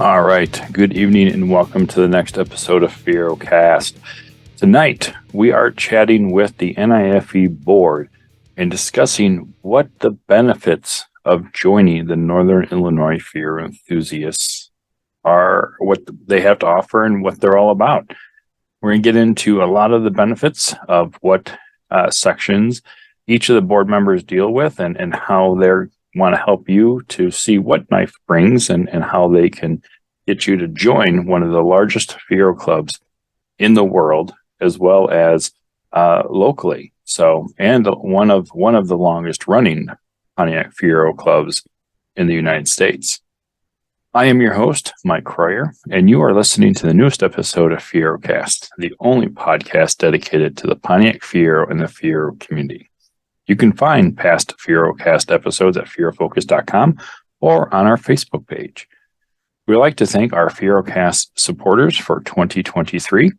All right. Good evening and welcome to the next episode of Fiero Cast. Tonight, we are chatting with the NIFE board and discussing what the benefits of joining the Northern Illinois Fiero Enthusiasts are, what they have to offer, and what they're all about. We're going to get into a lot of the benefits of what sections each of the board members deal with and how they want to help you to see what N.I.F.E brings and how they can get you to join one of the largest Fiero clubs in the world, as well as locally. So, and one of the longest running Pontiac Fiero clubs in the United States. I am your host, Mike Croyer, and you are listening to the newest episode of Fiero Cast, the only podcast dedicated to the Pontiac Fiero and the Fiero community. You can find past Fiero Cast episodes at FieroFocus.com or on our Facebook page. We'd like to thank our Fiero Cast supporters for 2023,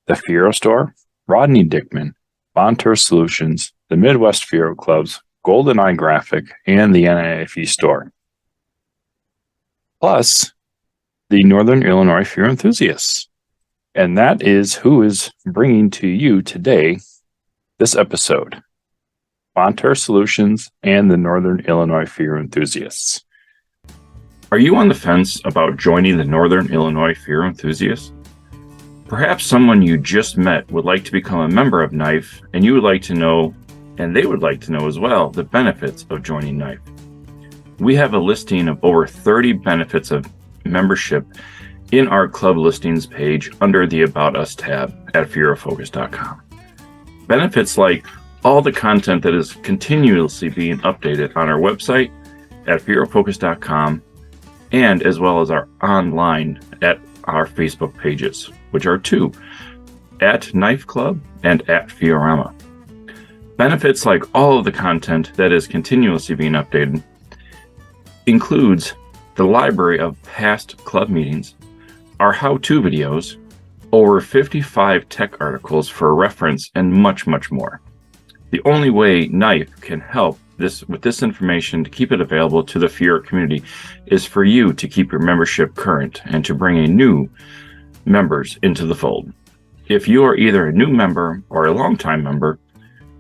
the Fiero Store, Rodney Dickman, Bonter Solutions, the Midwest Fiero Clubs, Golden Eye Graphic, and the NIFE Store. Plus, the Northern Illinois Fiero Enthusiasts. And that is who is bringing to you today this episode. Bonter Solutions and the Northern Illinois Fiero Enthusiasts. Are you on the fence about joining the Northern Illinois Fiero Enthusiasts? Perhaps someone you just met would like to become a member of N.I.F E, and you would like to know, and they would like to know as well, the benefits of joining N.I.F E. We have a listing of over 30 benefits of membership in our club listings page under the About Us tab at FieroFocus.com. Benefits like all the content that is continuously being updated on our website at FieroFocus.com, and as well as our online at our Facebook pages, which are two, at N.I.F E Club and at Fiorama. Benefits like all of the content that is continuously being updated includes the library of past club meetings, our how-to videos, over 55 tech articles for reference, and much, much more. The only way N.I.F E can help with this information to keep it available to the Fiero community is for you to keep your membership current and to bring in new members into the fold. If you are either a new member or a longtime member,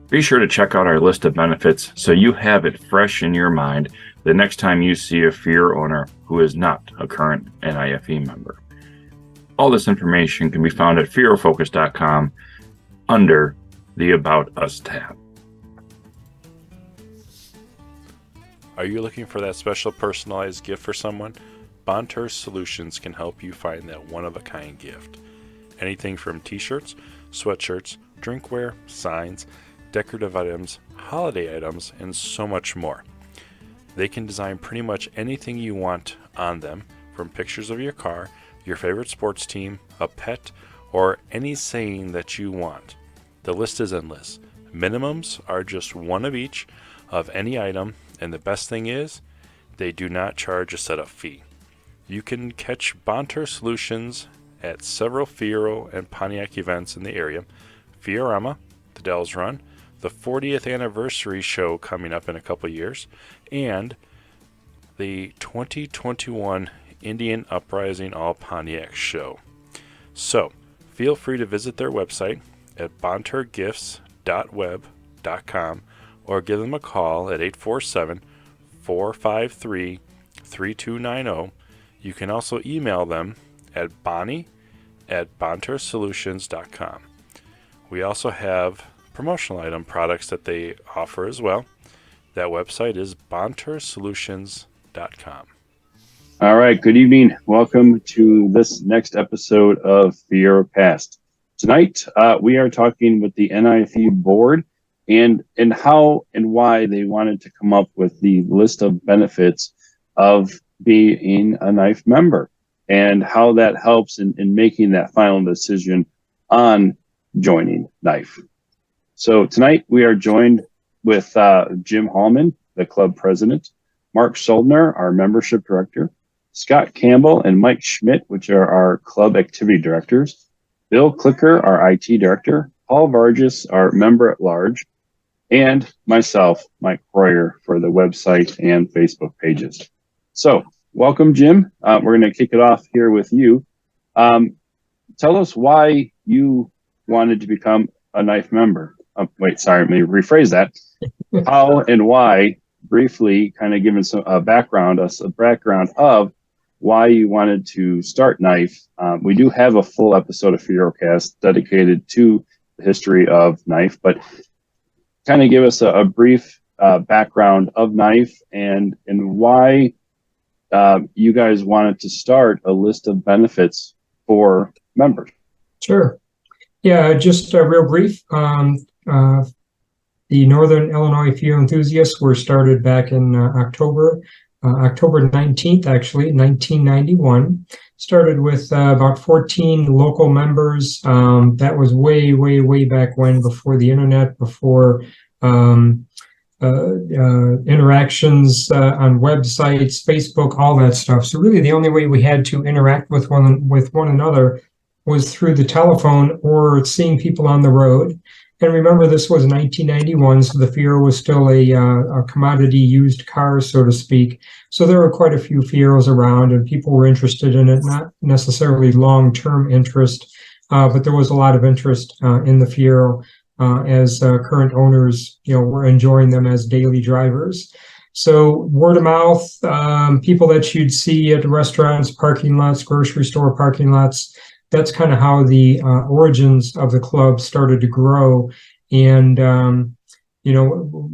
be sure to check out our list of benefits so you have it fresh in your mind the next time you see a Fiero owner who is not a current NIFE member. All this information can be found at FieroFocus.com under the About Us tab. Are you looking for that special personalized gift for someone? Bonter Solutions can help you find that one-of-a-kind gift. Anything from t-shirts, sweatshirts, drinkware, signs, decorative items, holiday items, and so much more. They can design pretty much anything you want on them, from pictures of your car, your favorite sports team, a pet, or any saying that you want. The list is endless. Minimums are just one of each of any item, and the best thing is, they do not charge a setup fee. You can catch Bonter Solutions at several Fiero and Pontiac events in the area, Fiorama, the Dells Run, the 40th anniversary show coming up in a couple years, and the 2021 Indian Uprising All Pontiac show. So, feel free to visit their website at bontergifts.web.com or give them a call at 847-453-3290. You can also email them at bonnie@bontersolutions.com. We also have promotional item products that they offer as well. That website is bontersolutions.com. All right. Good evening. Welcome to this next episode of Fiero Cast. Tonight, we are talking with the NIFE board and how and why they wanted to come up with the list of benefits of being a N.I.F E member and how that helps in making that final decision on joining N.I.F E. So tonight we are joined with Jim Hallman, the club president, Mark Soldner, our membership director, Scott Campbell and Mike Schmidt, which are our club activity directors, Bill Clicker, our IT director, Paul Vargas, our member at large, and myself, Mike Croyer, for the website and Facebook pages. So welcome, Jim. We're going to kick it off here with you. Tell us why you wanted to become a N.I.F E member. Let me rephrase that. How and why, briefly, kind of giving a background of why you wanted to start N.I.F E. We do have a full episode of FieroCast dedicated to the history of N.I.F E, but kind of give us a brief background of N.I.F E and why you guys wanted to start a list of benefits for members. Sure. Yeah, just real brief. The Northern Illinois Fiero Enthusiasts were started back in October 19th, actually, 1991. Started with about 14 local members. That was way, way, way back when, before the internet, before interactions on websites, Facebook, all that stuff. So really the only way we had to interact with one another was through the telephone or seeing people on the road. And remember, this was 1991, so the Fiero was still a commodity used car, so to speak. So there were quite a few Fieros around, and people were interested in it, not necessarily long-term interest, but there was a lot of interest in the Fiero as current owners, were enjoying them as daily drivers. So word of mouth, people that you'd see at restaurants, parking lots, grocery store parking lots. That's kind of how the origins of the club started to grow. And,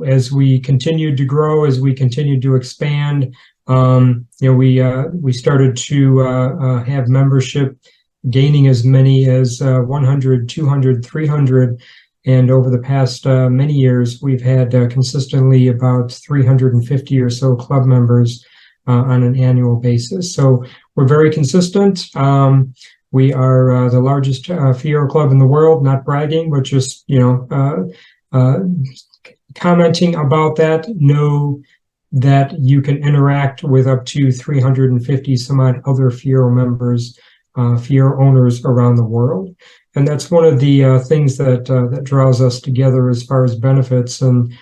as we continued to grow, as we continued to expand, we started to have membership gaining as many as 100, 200, 300. And over the past many years, we've had consistently about 350 or so club members on an annual basis. So we're very consistent. We are the largest Fiero club in the world, not bragging, but just, commenting about that. Know that you can interact with up to 350 some odd other Fiero members, Fiero owners around the world. And that's one of the things that draws us together as far as benefits. And,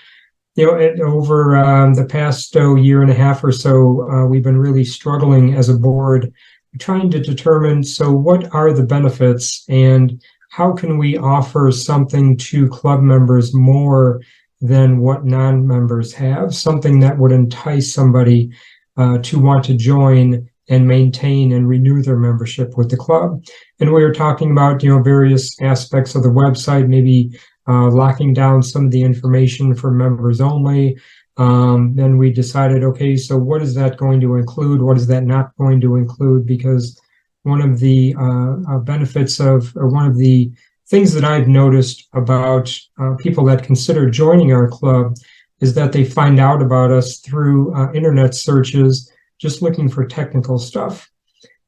over the past year and a half or so, we've been really struggling as a board, trying to determine, so what are the benefits and how can we offer something to club members more than what non-members have, something that would entice somebody to want to join and maintain and renew their membership with the club. And we were talking about, various aspects of the website, maybe locking down some of the information for members only. Then we decided, okay, so what is that going to include? What is that not going to include? Because one of the benefits of, or one of the things that I've noticed about people that consider joining our club is that they find out about us through internet searches, just looking for technical stuff.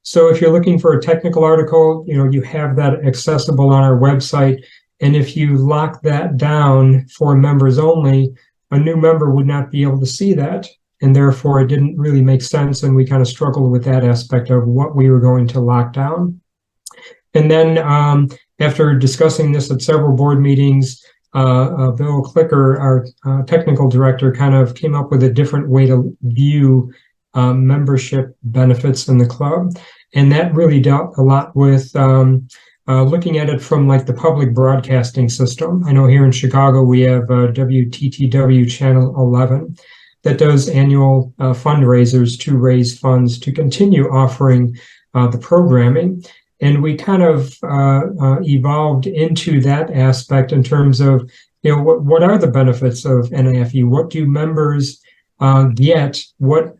So if you're looking for a technical article, you have that accessible on our website. And if you lock that down for members only, a new member would not be able to see that, and therefore it didn't really make sense, and we kind of struggled with that aspect of what we were going to lock down. And then after discussing this at several board meetings, Bill Clicker, our technical director, kind of came up with a different way to view membership benefits in the club, and that really dealt a lot with looking at it from like the public broadcasting system. I know here in Chicago, we have WTTW Channel 11 that does annual fundraisers to raise funds to continue offering the programming. And we kind of evolved into that aspect in terms of, what are the benefits of N.I.F.E? What do members get? What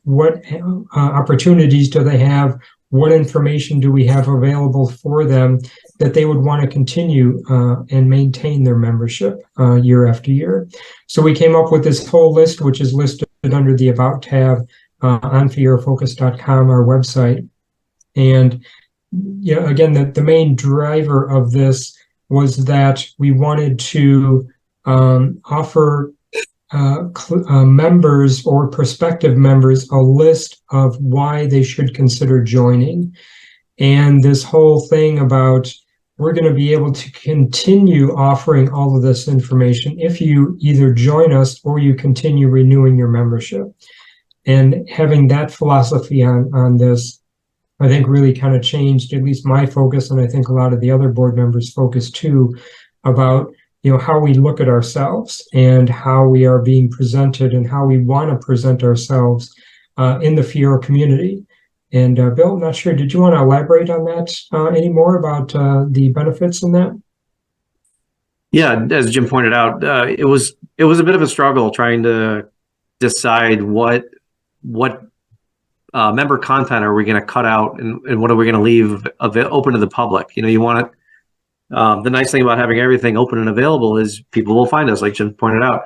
opportunities do they have? What information do we have available for them that they would want to continue and maintain their membership year after year? So we came up with this whole list, which is listed under the About tab on FieroFocus.com, our website. And again, the main driver of this was that we wanted to offer members or prospective members a list of why they should consider joining. And this whole thing about, we're going to be able to continue offering all of this information if you either join us or you continue renewing your membership. And having that philosophy on this, I think really kind of changed at least my focus, and I think a lot of the other board members' focus too, about how we look at ourselves and how we are being presented and how we want to present ourselves in the Fiero community. And Bill, I'm not sure, did you want to elaborate on that any more about the benefits in that? Yeah, as Jim pointed out, it was a bit of a struggle trying to decide what member content are we going to cut out and what are we going to leave open to the public. You want it. The nice thing about having everything open and available is people will find us, like Jim pointed out.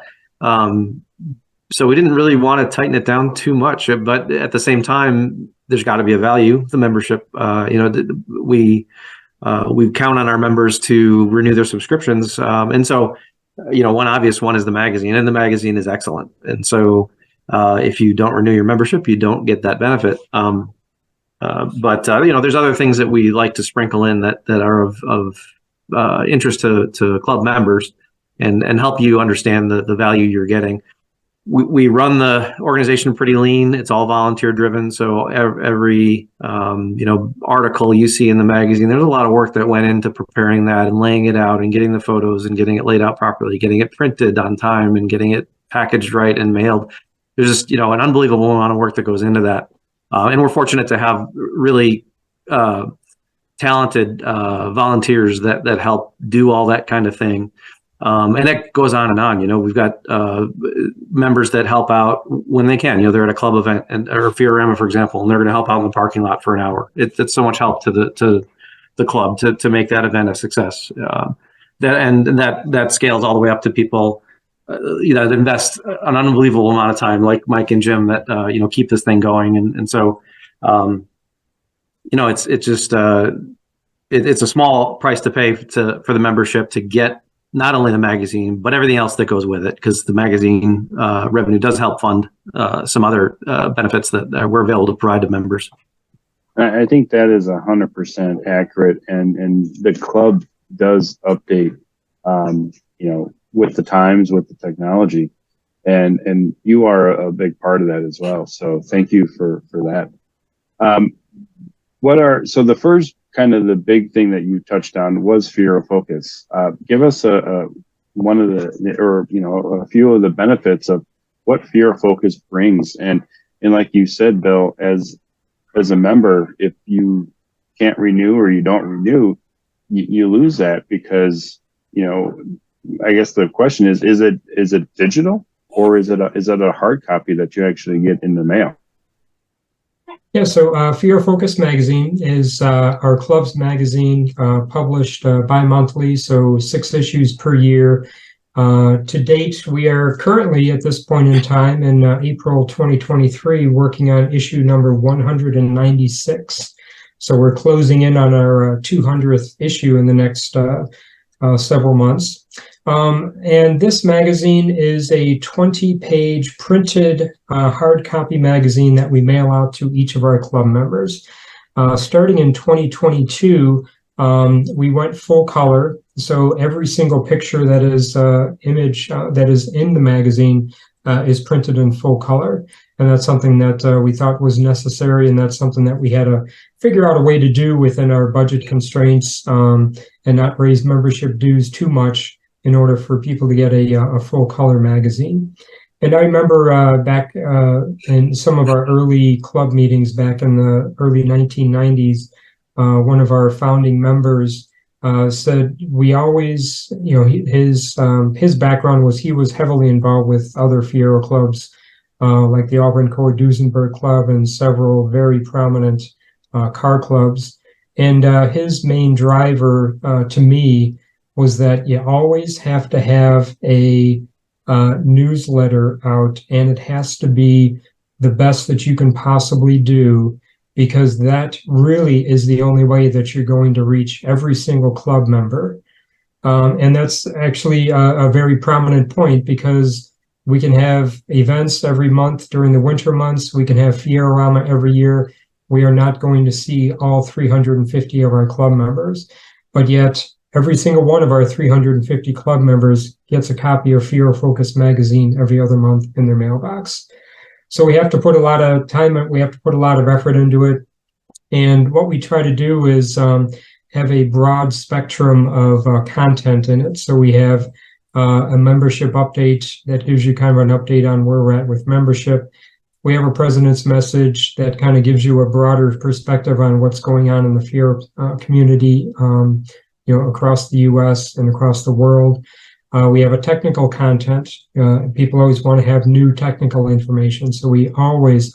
So we didn't really want to tighten it down too much, but at the same time, there's got to be a value. The membership, we count on our members to renew their subscriptions, and so one obvious one is the magazine, and the magazine is excellent. And so if you don't renew your membership, you don't get that benefit. But there's other things that we like to sprinkle in that are of interest to club members and help you understand the value you're getting. We run the organization pretty lean. It's all volunteer driven. So every article you see in the magazine, there's a lot of work that went into preparing that and laying it out and getting the photos and getting it laid out properly, getting it printed on time and getting it packaged right and mailed. There's just an unbelievable amount of work that goes into that. And we're fortunate to have really talented volunteers that help do all that kind of thing. And that goes on and on. We've got members that help out when they can. They're at a club event or Fiero, for example, and they're going to help out in the parking lot for an hour. It's so much help to the club to make that event a success. That scales all the way up to people that invest an unbelievable amount of time, like Mike and Jim, that keep this thing going. And so it's just it's a small price to pay for the membership to get not only the magazine, but everything else that goes with it, because the magazine revenue does help fund some other benefits that we're available to provide to members. I think that is 100% accurate, and the club does update, with the times, with the technology, and you are a big part of that as well. So thank you for that. So the first kind of the big thing that you touched on was Fiero Focus. Give us a few of the benefits of what Fiero Focus brings, and like you said, Bill, as a member, if you can't renew or you don't renew, you lose that, because I guess the question is it digital, or is it a hard copy that you actually get in the mail? Yeah, so Fiero Focus magazine is our club's magazine, published bi-monthly, so 6 issues per year. To date, we are currently at this point in time in April 2023 working on issue number 196. So we're closing in on our 200th issue in the next several months. And this magazine is a 20-page printed hard copy magazine that we mail out to each of our club members. Starting in 2022, we went full color. So every single picture that is image that is in the magazine is printed in full color. And that's something that we thought was necessary, and that's something that we had to figure out a way to do within our budget constraints, and not raise membership dues too much in order for people to get a full color magazine. And I remember back in some of our early club meetings back in the early 1990s, one of our founding members said we always, his background was he was heavily involved with other Fiero clubs, like the Auburn Core Duesenberg Club and several very prominent car clubs. And his main driver to me was that you always have to have a newsletter out, and it has to be the best that you can possibly do, because that really is the only way that you're going to reach every single club member. And that's actually a very prominent point, because we can have events every month during the winter months. We can have Fiorama every year. We are not going to see all 350 of our club members, but yet every single one of our 350 club members gets a copy of Fiero Focus magazine every other month in their mailbox. So we have to put a lot of time, we have to put a lot of effort into it. And what we try to do is have a broad spectrum of content in it. So we have a membership update that gives you kind of an update on where we're at with membership. We have a president's message that kind of gives you a broader perspective on what's going on in the Fiero community, across the U.S. and across the world. We have a technical content. People always want to have new technical information, so we always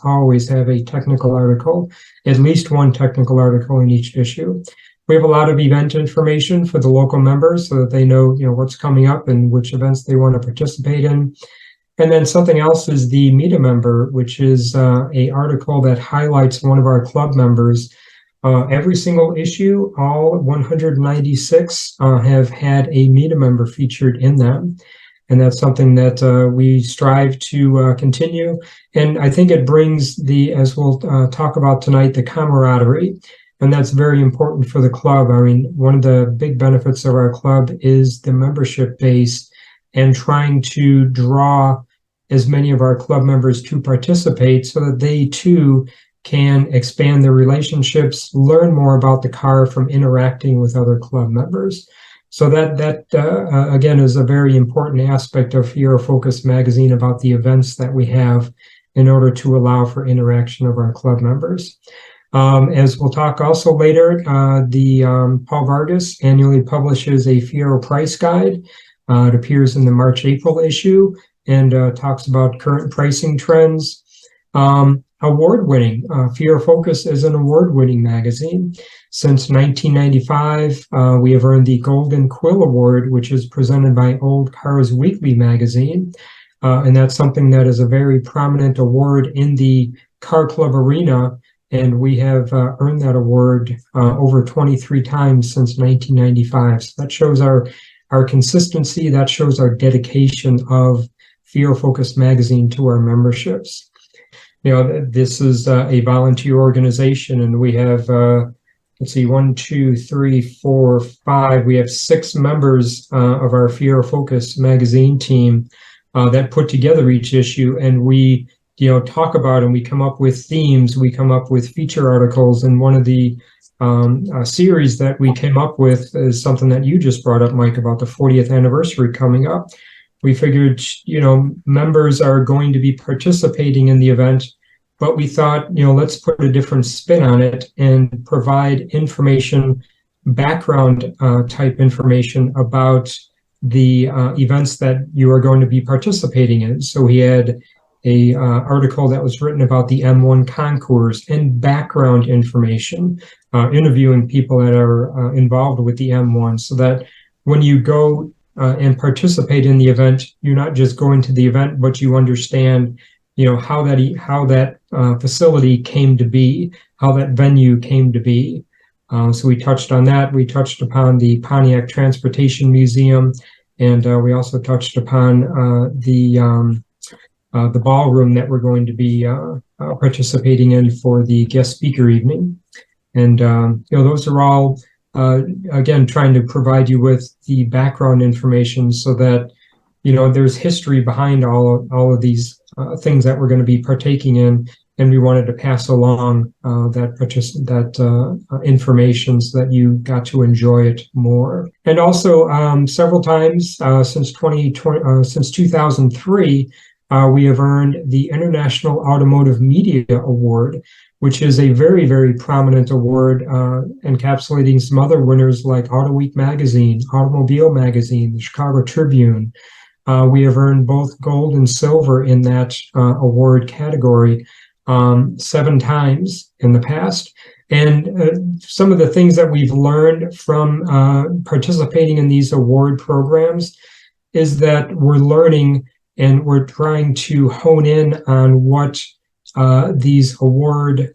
have a technical article, at least one technical article in each issue. We have a lot of event information for the local members so that they know, what's coming up and which events they want to participate in. And then something else is the Meet a Member, which is a article that highlights one of our club members. Every single issue, all 196 have had a Meet a Member featured in them. And that's something that we strive to continue. And I think it brings as we'll talk about tonight, the camaraderie. And that's very important for the club. I mean, one of the big benefits of our club is the membership base and trying to draw as many of our club members to participate so that they too can expand their relationships, learn more about the car from interacting with other club members. So that again is a very important aspect of Fiero Focus magazine about the events that we have in order to allow for interaction of our club members. As we'll talk also later, Paul Vargas annually publishes a Fiero price guide. It appears in the March-April issue and talks about current pricing trends. Award-winning. Fiero Focus is an award-winning magazine. Since 1995, we have earned the Golden Quill Award, which is presented by Old Cars Weekly magazine. And that's something that is a very prominent award in the car club arena. And we have earned that award over 23 times since 1995. So that shows our consistency. That shows our dedication of Fiero Focus magazine to our memberships. This is a volunteer organization, and we have, 1, 2, 3, 4, 5. We have 6 members of our Fiero Focus magazine team that put together each issue, and we talk about and we come up with themes, we come up with feature articles, and one of the series that we came up with is something that you just brought up, Mike, about the 40th anniversary coming up. We figured, members are going to be participating in the event, but we thought, let's put a different spin on it and provide information, background type information about the events that you are going to be participating in. So we had a article that was written about the M1 concours and background information, interviewing people that are involved with the M1, so that when you go and participate in the event, you're not just going to the event, but you understand, how that facility came to be, how that venue came to be. So we touched on that. We touched upon the Pontiac Transportation Museum, and we also touched upon the ballroom that we're going to be participating in for the guest speaker evening. And those are all again trying to provide you with the background information so that there's history behind all of these things that we're going to be partaking in, and we wanted to pass along that information so that you got to enjoy it more. And also, several times since 2003, we have earned the International Automotive Media Award, which is a very, very prominent award, encapsulating some other winners like Auto Week Magazine, Automobile Magazine, the Chicago Tribune. We have earned both gold and silver in that award category 7 times in the past. And some of the things that we've learned from participating in these award programs is that we're learning and we're trying to hone in on what these award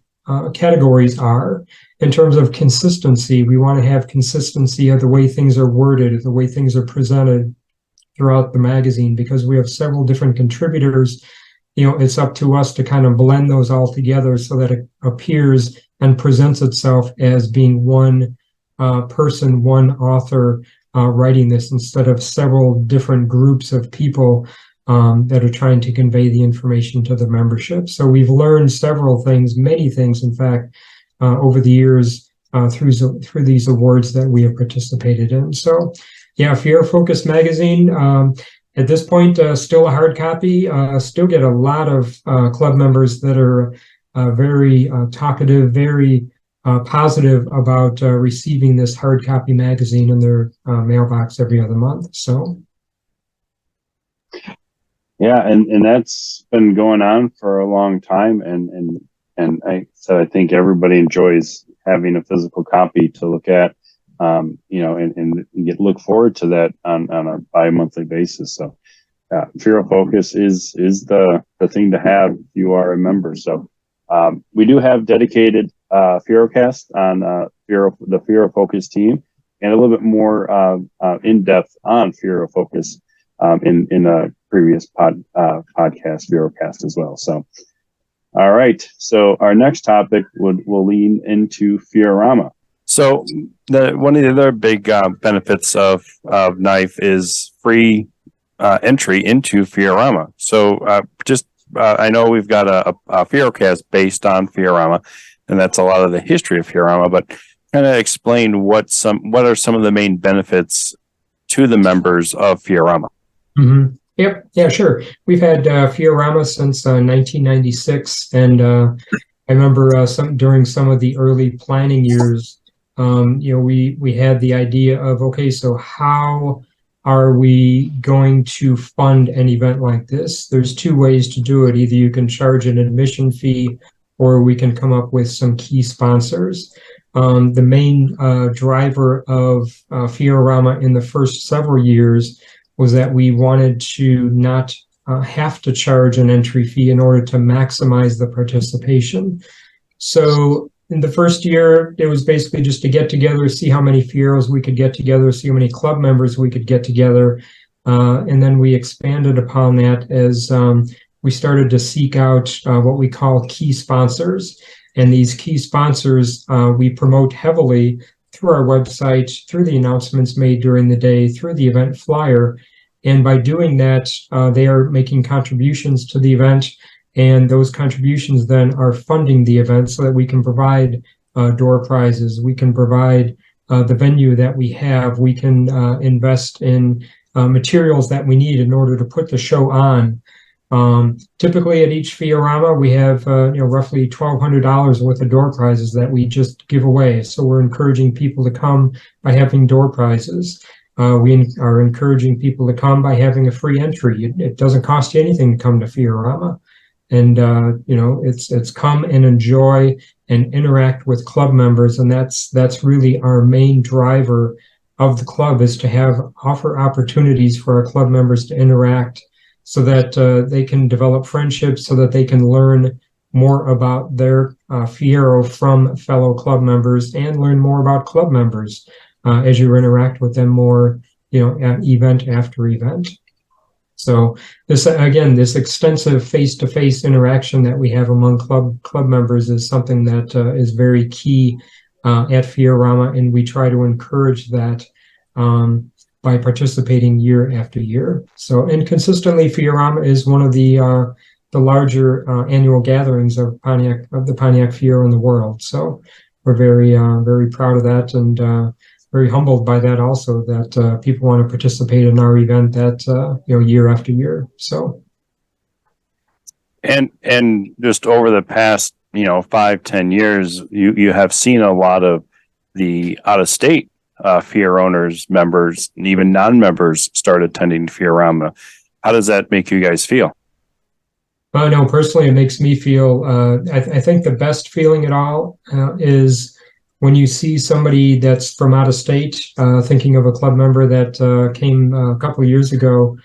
categories are in terms of consistency. We want to have consistency of the way things are worded, of the way things are presented throughout the magazine, because we have several different contributors. It's up to us to kind of blend those all together so that it appears and presents itself as being one person, one author writing this, instead of several different groups of people that are trying to convey the information to the membership. So we've learned several things, many things, in fact, over the years through these awards that we have participated in. So, yeah, Fiero Focus magazine. At this point, still a hard copy. Still get a lot of club members that are very talkative, very positive about receiving this hard copy magazine in their mailbox every other month. So. Yeah, and that's been going on for a long time, and I think everybody enjoys having a physical copy to look at, and look forward to that on a bi-monthly basis. So, Fiero Focus is the thing to have if you are a member. So, we do have dedicated FieroCast on the Fiero Focus team, and a little bit more in depth on Fiero Focus in a previous podcast, FieroCast, as well. So, all right. So our next topic will lean into Fiorama. So one of the other big benefits of N.I.F.E is free entry into Fiorama. So I know we've got a FieroCast based on Fiorama, and that's a lot of the history of Fiorama. But kind of explain what are some of the main benefits to the members of Fiorama. Mm-hmm. Yep. Yeah, sure. We've had Fiorama since 1996, and I remember during some of the early planning years, we had the idea of, okay, so how are we going to fund an event like this? There's two ways to do it. Either you can charge an admission fee, or we can come up with some key sponsors. The main driver of Fiorama in the first several years was that we wanted to not have to charge an entry fee in order to maximize the participation. So in the first year, it was basically just to get together, see how many Fieros we could get together, see how many club members we could get together. And then we expanded upon that as we started to seek out what we call key sponsors. And these key sponsors we promote heavily through our website, through the announcements made during the day, through the event flyer. And by doing that, they are making contributions to the event, and those contributions then are funding the event so that we can provide door prizes, we can provide the venue that we have, we can invest in materials that we need in order to put the show on. Typically at each Fiorama, we have roughly $1,200 worth of door prizes that we just give away. So we're encouraging people to come by having door prizes. We are encouraging people to come by having a free entry. It doesn't cost you anything to come to Fiorama. And, it's come and enjoy and interact with club members. And that's really our main driver of the club, is to offer opportunities for our club members to interact, so that they can develop friendships, so that they can learn more about their Fiero from fellow club members, and learn more about club members as you interact with them more, event after event. So this extensive face-to-face interaction that we have among club members is something that is very key at Fiorama, and we try to encourage that by participating year after year. So, and consistently, Fiorama is one of the larger annual gatherings of the Pontiac Fiero in the world. So we're very proud of that, and very humbled by that also, that people want to participate in our event year after year. So, and just over the past 5-10 years, you have seen a lot of the out-of-state Fiero owners, members, and even non-members start attending Fiorama. How does that make you guys feel? No, personally, it makes me feel, I think the best feeling at all is when you see somebody that's from out of state, thinking of a club member that came a couple of years ago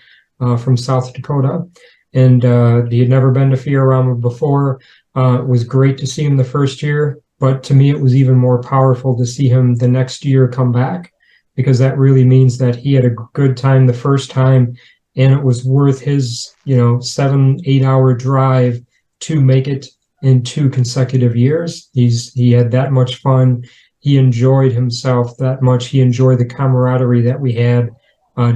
from South Dakota, and he had never been to Fiorama before. It was great to see him the first year, but to me, it was even more powerful to see him the next year come back, because that really means that he had a good time the first time, and it was worth his 7-8 hour drive to make it in 2 consecutive years. He had that much fun. He enjoyed himself that much. He enjoyed the camaraderie that we had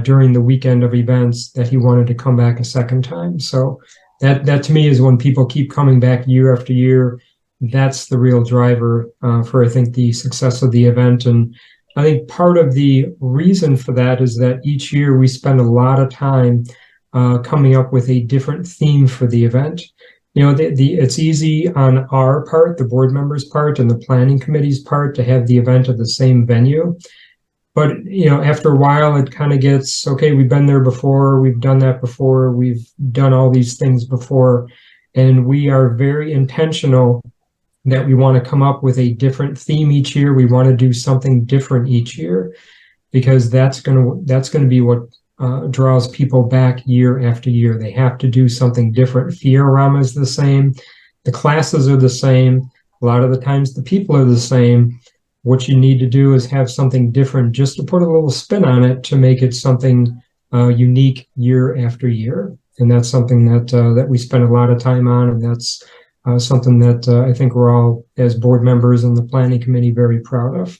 during the weekend of events that he wanted to come back a second time. So that to me is when people keep coming back year after year. That's the real driver for, I think, the success of the event. And I think part of the reason for that is that each year we spend a lot of time coming up with a different theme for the event. It's easy on our part, the board members' part, and the planning committee's part to have the event at the same venue. But, after a while, it kind of gets, okay, we've been there before, we've done that before, we've done all these things before, and we are very intentional that we want to come up with a different theme each year. We want to do something different each year, because that's going to be what draws people back year after year. They have to do something different. Fiorama is the same. The classes are the same. A lot of the times the people are the same. What you need to do is have something different, just to put a little spin on it to make it something unique year after year. And that's something that we spend a lot of time on, and that's something that I think we're all, as board members and the planning committee, very proud of.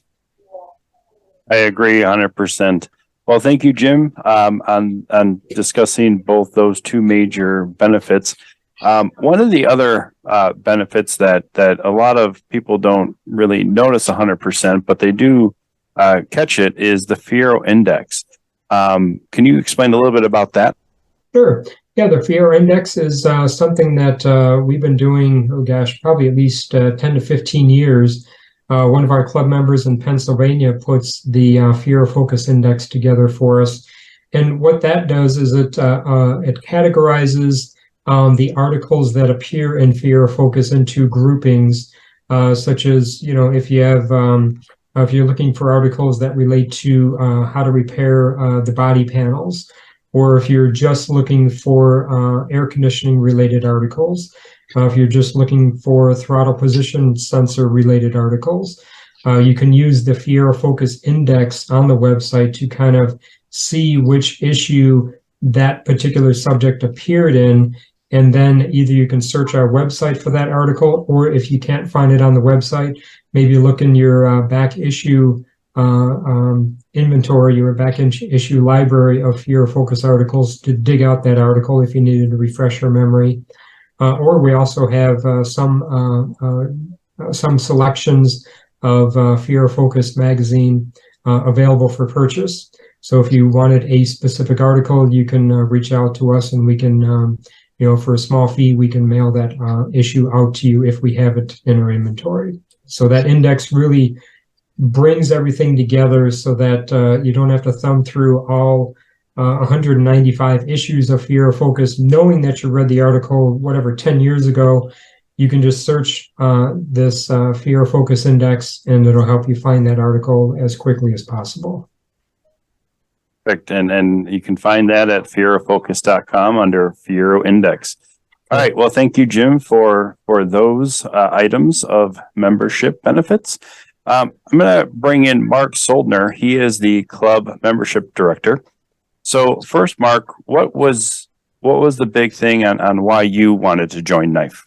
I agree 100%. Well, thank you, Jim, on discussing both those two major benefits. One of the other benefits that a lot of people don't really notice 100%, but they do catch it, is the Fiero Index. Can you explain a little bit about that? Sure. Yeah, the Fiero Index is something that we've been doing, probably at least 10 to 15 years. One of our club members in Pennsylvania puts the Fiero Focus Index together for us. And what that does is it categorizes the articles that appear in Fiero Focus into groupings, such as, if you're looking for articles that relate to how to repair the body panels, or if you're just looking for air conditioning related articles, if you're just looking for throttle position sensor related articles, you can use the Fiero Focus Index on the website to kind of see which issue that particular subject appeared in. And then either you can search our website for that article, or if you can't find it on the website, maybe look in your back issue inventory, your back issue library of Fiero Focus articles to dig out that article if you needed to refresh your memory. Or we also have some selections of Fiero Focus magazine available for purchase. So if you wanted a specific article, you can reach out to us, and we can, for a small fee, we can mail that issue out to you if we have it in our inventory. So that index really brings everything together so that you don't have to thumb through all 195 issues of Fiero Focus, knowing that you read the article, 10 years ago. You can just search this Fiero Focus Index, and it'll help you find that article as quickly as possible. Perfect. And you can find that at FieroFocus.com under Fiero Index. All right. Well, thank you, Jim, for those items of membership benefits. I'm going to bring in Mark Soldner. He is the club membership director. So first, Mark, what was the big thing on why you wanted to join N.I.F.E?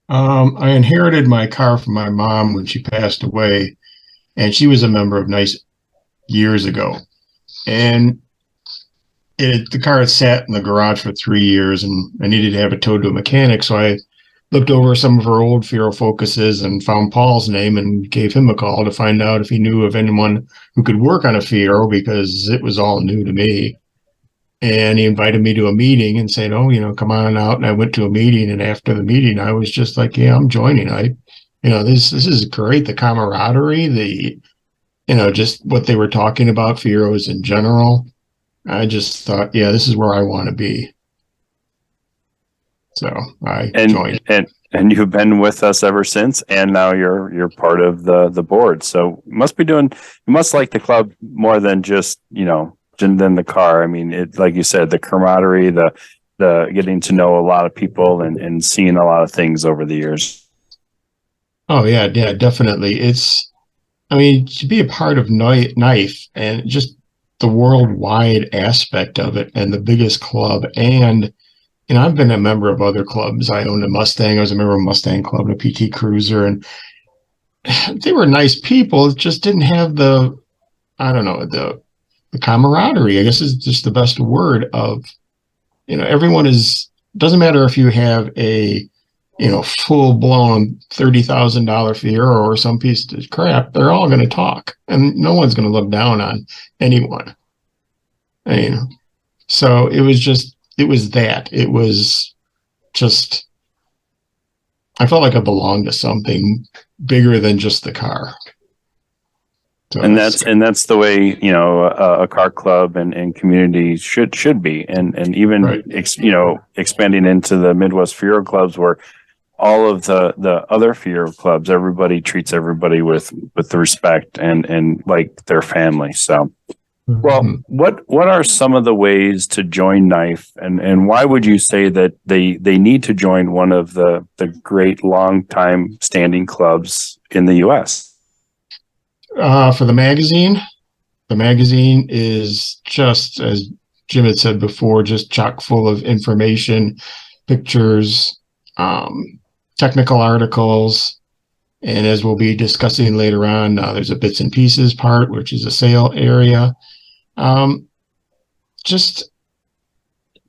I inherited my car from my mom when she passed away, and she was a member of N.I.F.E years ago. And the car had sat in the garage for 3 years, and I needed to have it towed to a mechanic. So I looked over some of her old Fiero Focuses and found Paul's name and gave him a call to find out if he knew of anyone who could work on a Fiero, because it was all new to me. And he invited me to a meeting and said, come on out. And I went to a meeting, and after the meeting, I was just like, yeah, I'm joining. This is great. The camaraderie, just what they were talking about, Fieros in general. I just thought, yeah, this is where I want to be. So I joined. And you've been with us ever since, and now you're part of the board. So you must like the club more than just, than the car. I mean, it, like you said, the camaraderie, the getting to know a lot of people and seeing a lot of things over the years. Oh yeah, definitely. To be a part of N.I.F.E and just the worldwide aspect of it, and the biggest club, and I've been a member of other clubs. I owned a Mustang. I was a member of a Mustang club and a PT Cruiser, and they were nice people. It just didn't have the camaraderie, I guess is just the best word of, everyone doesn't matter if you have a, full blown $30,000 Fiero or some piece of crap, they're all going to talk and no one's going to look down on anyone. So it was just I felt like I belonged to something bigger than just the car. So and that's the way, a car club and community should be. And even, right. Expanding into the Midwest Fiero clubs where all of the other Fiero clubs, everybody treats everybody with the respect and like their family. So, well, what are some of the ways to join NIFE, and why would you say that they need to join one of the great long time standing clubs in the U.S.? For the magazine is just, as Jim had said before, just chock full of information, pictures, technical articles. And as we'll be discussing later on, there's a bits and pieces part, which is a sale area. Just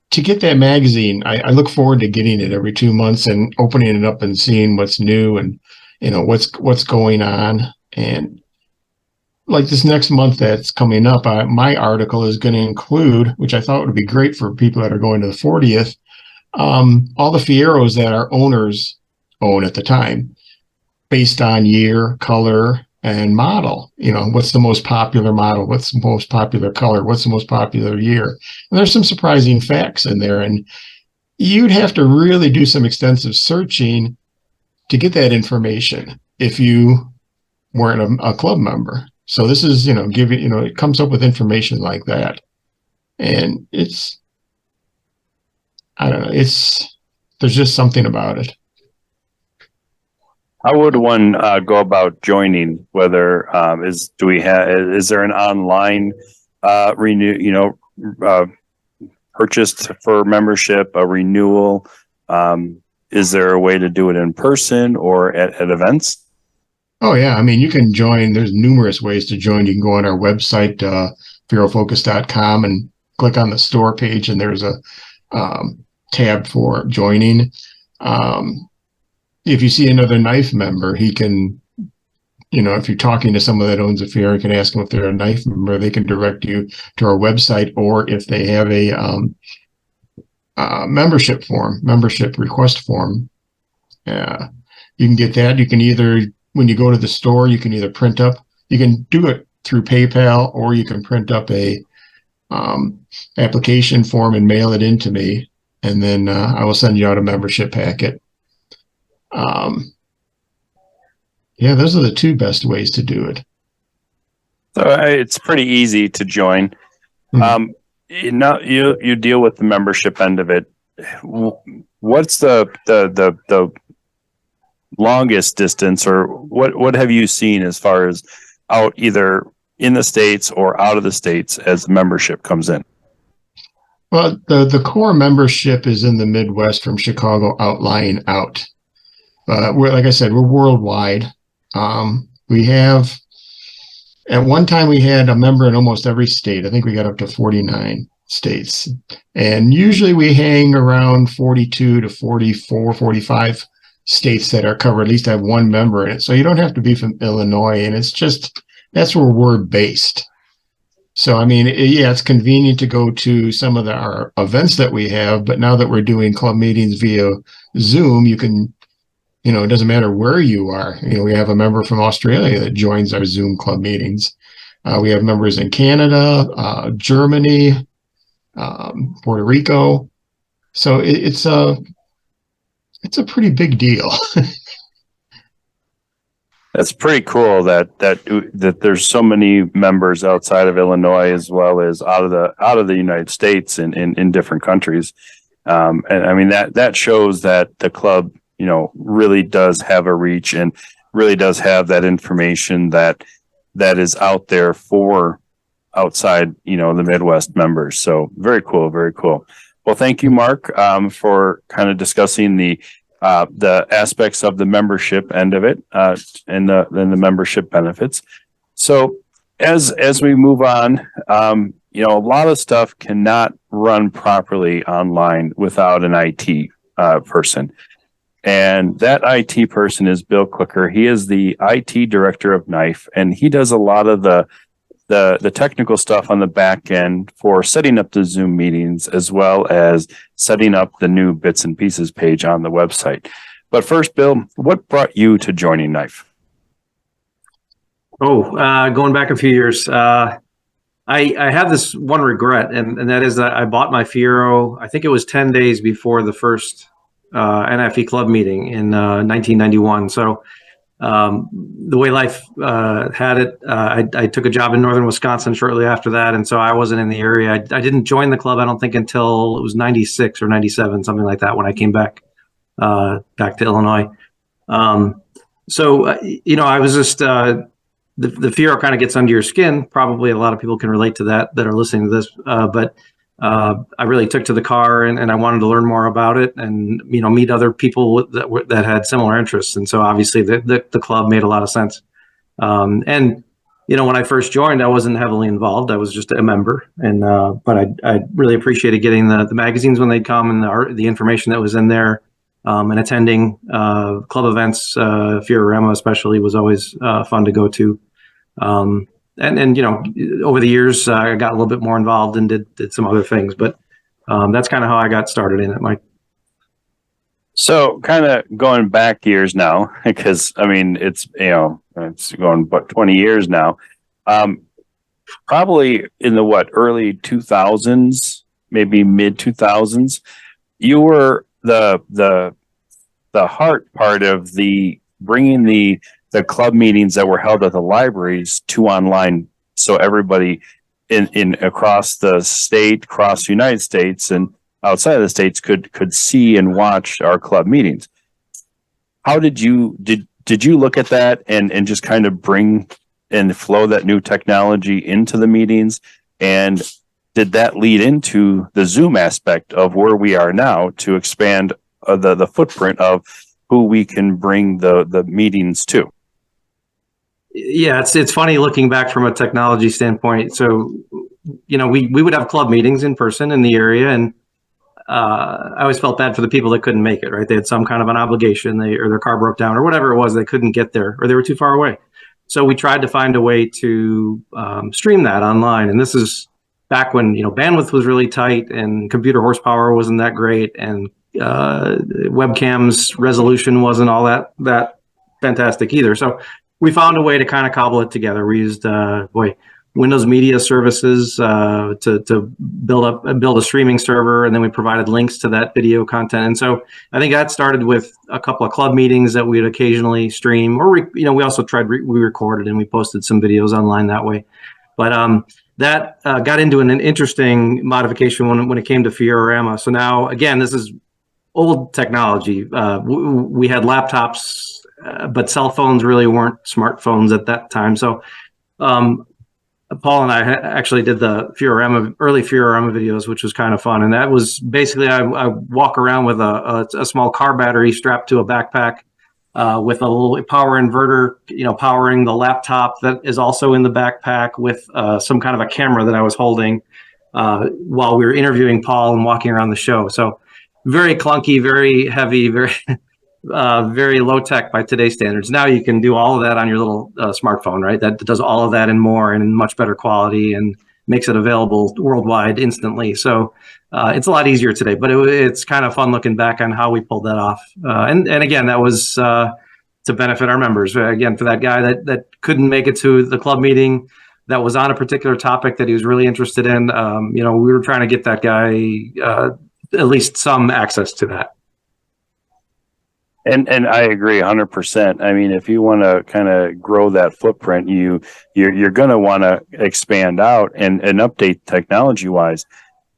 to get that magazine, I look forward to getting it every 2 months and opening it up and seeing what's new and, what's going on. And like this next month that's coming up, my article is going to include, which I thought would be great for people that are going to the 40th, all the Fieros that our owners own at the time, based on year, color, and model. What's the most popular model? What's the most popular color? What's the most popular year? And there's some surprising facts in there. And you'd have to really do some extensive searching to get that information if you weren't a club member. So this is, it comes up with information like that. And I don't know, there's just something about it. How would one go about joining? Whether is there an online purchased for membership, a renewal? Is there a way to do it in person or at events? Oh yeah, I mean you can join. There's numerous ways to join. You can go on our website, FieroFocus.com, and click on the store page, and there's a tab for joining. If you see another N.I.F E member, he can, if you're talking to someone that owns a Fiero, you can ask them if they're a N.I.F E member. They can direct you to our website, or if they have a membership request form, you can get that. You can either, when you go to the store, you can either you can do it through PayPal, or you can print up a application form and mail it in to me, and then I will send you out a membership packet. Yeah, those are the two best ways to do it. So it's pretty easy to join. Mm-hmm. You deal with the membership end of it. What's the longest distance, or what have you seen as far as out either in the States or out of the States as the membership comes in? Well, the core membership is in the Midwest from Chicago outlying out. Like I said, we're worldwide. We have, at one time we had a member in almost every state. I think we got up to 49 states. And usually we hang around 42 to 44, 45 states that are covered, at least have one member in it. So you don't have to be from Illinois, and it's just, that's where we're based. So, I mean, it's convenient to go to some of our events that we have, but now that we're doing club meetings via Zoom, you can, it doesn't matter where you are. We have a member from Australia that joins our Zoom club meetings. We have members in Canada, Germany, Puerto Rico. So it's a pretty big deal. That's pretty cool that there's so many members outside of Illinois as well as out of the United States in different countries. And I mean that shows that the club, really does have a reach and really does have that information that is out there for outside, the Midwest members. So very cool, very cool. Well, thank you, Mark, for kind of discussing the aspects of the membership end of it, and the membership benefits. So as we move on, a lot of stuff cannot run properly online without an IT person. And that IT person is Bill Clicker. He is the IT director of NIFE, and he does a lot of the technical stuff on the back end for setting up the Zoom meetings, as well as setting up the new bits and pieces page on the website. But first, Bill, what brought you to joining NIFE? Going back a few years, I have this one regret, and that is that I bought my Fiero, I think it was 10 days before the first N.I.F.E club meeting in 1991. So the way life had it, I took a job in northern Wisconsin shortly after that, and so I wasn't in the area. I didn't join the club, I don't think, until it was 96 or 97, something like that, when I came back to Illinois. I was just the Fiero kind of gets under your skin. Probably a lot of people can relate to that are listening to this, but I really took to the car, and I wanted to learn more about it, and meet other people that had similar interests. And so obviously the club made a lot of sense. When I first joined, I wasn't heavily involved. I was just a member, and but I really appreciated getting the magazines when they'd come, and the information that was in there, and attending club events. Fiero especially was always fun to go to. And over the years, I got a little bit more involved and did some other things, but that's kind of how I got started in it, Mike. So kind of going back years now, because it's going 20 years now. Probably in the early 2000s, maybe mid 2000s, you were the heart part of bringing the club meetings that were held at the libraries to online, so everybody in across the state, across the United States, and outside of the states could see and watch our club meetings. How did you look at that and just kind of bring and flow that new technology into the meetings? And did that lead into the Zoom aspect of where we are now to expand the footprint of who we can bring the meetings to? Yeah, it's funny looking back from a technology standpoint. So, we would have club meetings in person in the area, and I always felt bad for the people that couldn't make it, right? They had some kind of an obligation, or their car broke down or whatever it was, they couldn't get there, or they were too far away. So we tried to find a way to stream that online. And this is back when, bandwidth was really tight and computer horsepower wasn't that great, and webcams resolution wasn't all that fantastic either. So we found a way to kind of cobble it together. We used Windows Media Services to build a streaming server, and then we provided links to that video content. And so I think that started with a couple of club meetings that we'd occasionally stream, or we also we recorded and we posted some videos online that way. But that got into an interesting modification when it came to Fiero. So now, again, this is old technology. We had laptops, but cell phones really weren't smartphones at that time. So Paul and I actually did the early Fiero videos, which was kind of fun. And that was basically, I walk around with a small car battery strapped to a backpack with a little power inverter, powering the laptop that is also in the backpack, with some kind of a camera that I was holding while we were interviewing Paul and walking around the show. So very clunky, very heavy, very low tech by today's standards. Now you can do all of that on your little smartphone, right? That does all of that and more, and in much better quality, and makes it available worldwide instantly. So it's a lot easier today, but it's kind of fun looking back on how we pulled that off. And again, that was to benefit our members. Again, for that guy that couldn't make it to the club meeting, that was on a particular topic that he was really interested in. We were trying to get that guy at least some access to that. And I agree 100%. I mean, if you want to kind of grow that footprint, you're going to want to expand out and update technology wise.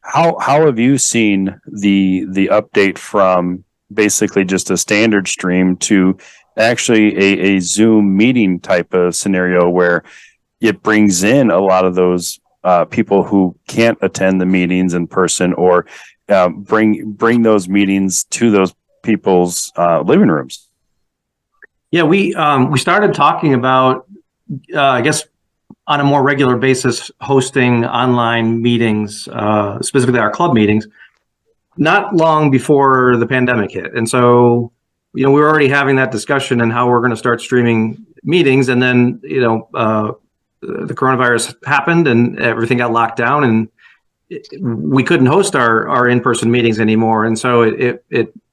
How have you seen the update from basically just a standard stream to actually a Zoom meeting type of scenario where it brings in a lot of those people who can't attend the meetings in person, or bring those meetings to those people's living rooms? Yeah, we started talking about, I guess, on a more regular basis hosting online meetings, specifically our club meetings, not long before the pandemic hit. And so, we were already having that discussion and how we're going to start streaming meetings. And then, the coronavirus happened and everything got locked down, and we couldn't host our in-person meetings anymore. And so it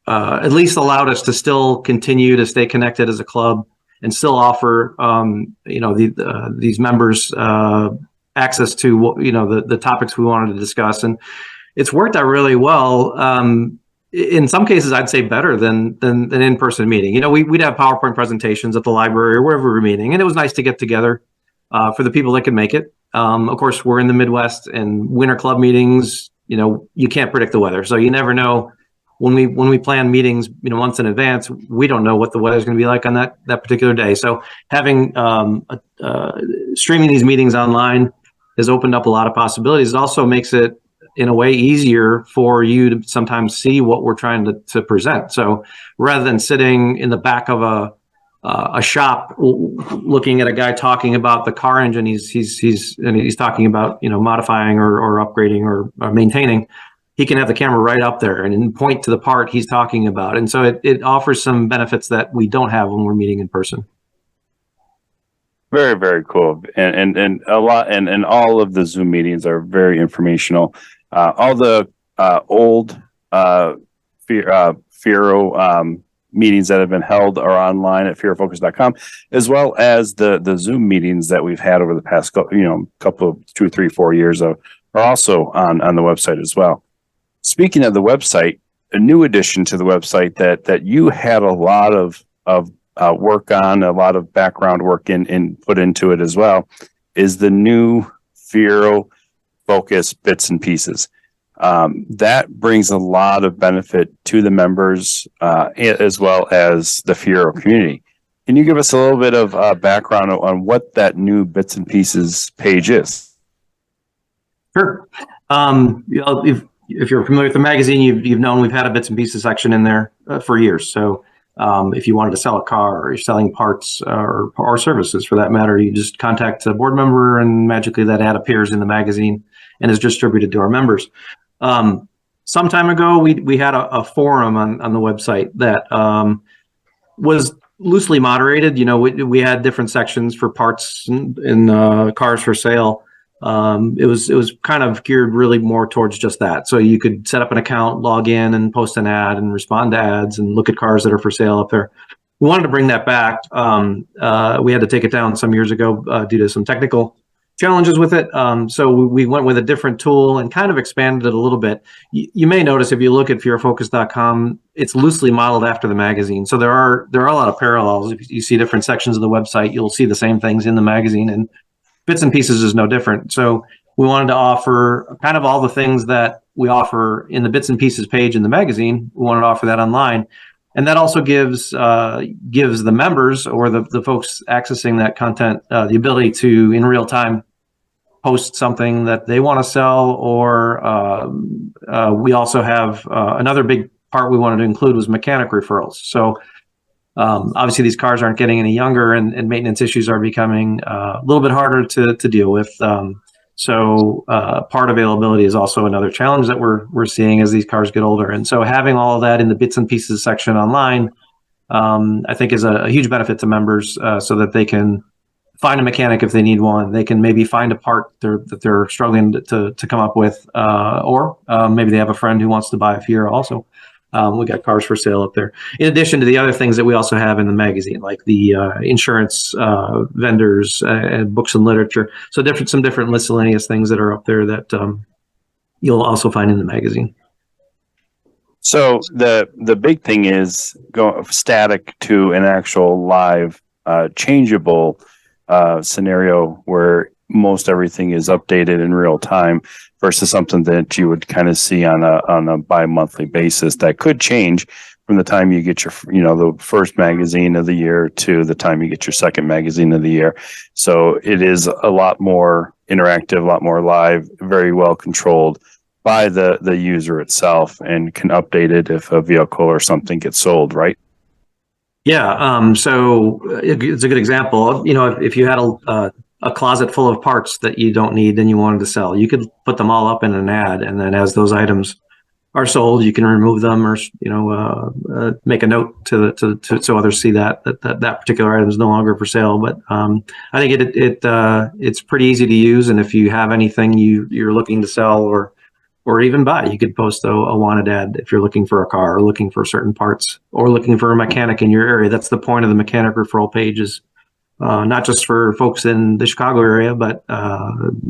at least allowed us to still continue to stay connected as a club and still offer, these members access to, the topics we wanted to discuss. And it's worked out really well. In some cases, I'd say better than an in-person meeting. We'd have PowerPoint presentations at the library or wherever we're meeting, and it was nice to get together for the people that could make it. Of course, we're in the Midwest, and winter club meetings, you can't predict the weather, so you never know. When we plan meetings, months in advance, we don't know what the weather is going to be like on that particular day. So having streaming these meetings online has opened up a lot of possibilities. It also makes it, in a way, easier for you to sometimes see what we're trying to present. So rather than sitting in the back of a shop looking at a guy talking about the car engine he's talking about, modifying or upgrading or maintaining, he can have the camera right up there and point to the part he's talking about. And so it offers some benefits that we don't have when we're meeting in person. Very, very cool. And a lot, and all of the Zoom meetings are very informational. All the old Fiero meetings that have been held are online at FieroFocus.com, as well as the Zoom meetings that we've had over the past couple of 2, 3, 4 years are also on the website as well. Speaking of the website, a new addition to the website that you had a lot of work on, a lot of background work in put into it as well, is the new Fiero Focus bits and pieces. That brings a lot of benefit to the members as well as the Fiero community. Can you give us a little bit of background on what that new bits and pieces page is? Sure. If you're familiar with the magazine, you've known we've had a bits and pieces section in there for years. So if you wanted to sell a car or you're selling parts or services for that matter, you just contact a board member and magically that ad appears in the magazine and is distributed to our members. Some time ago, we had a forum on the website that was loosely moderated. We had different sections for parts and cars for sale. It was kind of geared really more towards just that. So you could set up an account, log in, and post an ad, and respond to ads, and look at cars that are for sale up there. We wanted to bring that back. We had to take it down some years ago due to some technical challenges with it. So we went with a different tool and kind of expanded it a little bit. You may notice if you look at FieroFocus.com, it's loosely modeled after the magazine. So there are a lot of parallels. If you see different sections of the website, you'll see the same things in the magazine, and bits and pieces is no different. So we wanted to offer kind of all the things that we offer in the bits and pieces page in the magazine. We wanted to offer that online. And that also gives the members or the folks accessing that content the ability to, in real time, post something that they want to sell. Or we also have another big part we wanted to include was mechanic referrals. So obviously these cars aren't getting any younger, and maintenance issues are becoming a little bit harder to deal with. So part availability is also another challenge that we're seeing as these cars get older. And so having all of that in the bits and pieces section online, I think is a huge benefit to members, so that they can find a mechanic if they need one. They can maybe find a part that they're struggling to come up with, or maybe they have a friend who wants to buy a Fiero also. We got cars for sale up there. In addition to the other things that we also have in the magazine, like the insurance vendors and books and literature. So some different miscellaneous things that are up there that you'll also find in the magazine. So the big thing is go static to an actual live changeable scenario where most everything is updated in real time versus something that you would kind of see on a bi-monthly basis that could change from the time you get your, the first magazine of the year to the time you get your second magazine of the year. So it is a lot more interactive, a lot more live, very well controlled by the user itself, and can update it if a vehicle or something gets sold, right? Yeah. So it's a good example. If you had a closet full of parts that you don't need and you wanted to sell. You could put them all up in an ad, and then as those items are sold, you can remove them, or make a note so others see that particular item is no longer for sale. But I think it's pretty easy to use, and if you have anything you're looking to sell or even buy, you could post a wanted ad if you're looking for a car or looking for certain parts or looking for a mechanic in your area. That's the point of the mechanic referral page, is not just for folks in the Chicago area, but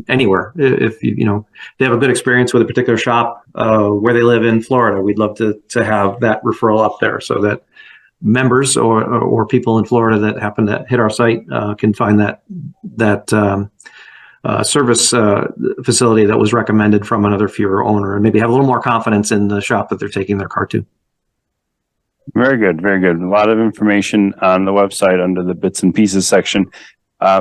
anywhere. If they have a good experience with a particular shop where they live in Florida, we'd love to have that referral up there so that members or people in Florida that happen to hit our site can find that service facility that was recommended from another Fiero owner, and maybe have a little more confidence in the shop that they're taking their car to. Very good, very good. A lot of information on the website under the bits and pieces section.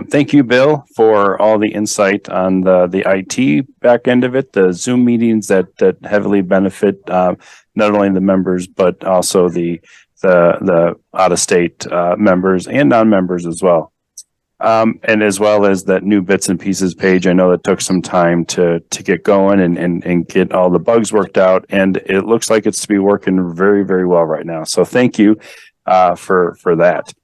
Thank you, Bill, for all the insight on the IT back end of it, the Zoom meetings that heavily benefit not only the members but also the out-of-state members and non-members as well. And as well as that new bits and pieces page. I know that took some time to get going and get all the bugs worked out, and it looks like it's to be working very, very well right now. So thank you for that.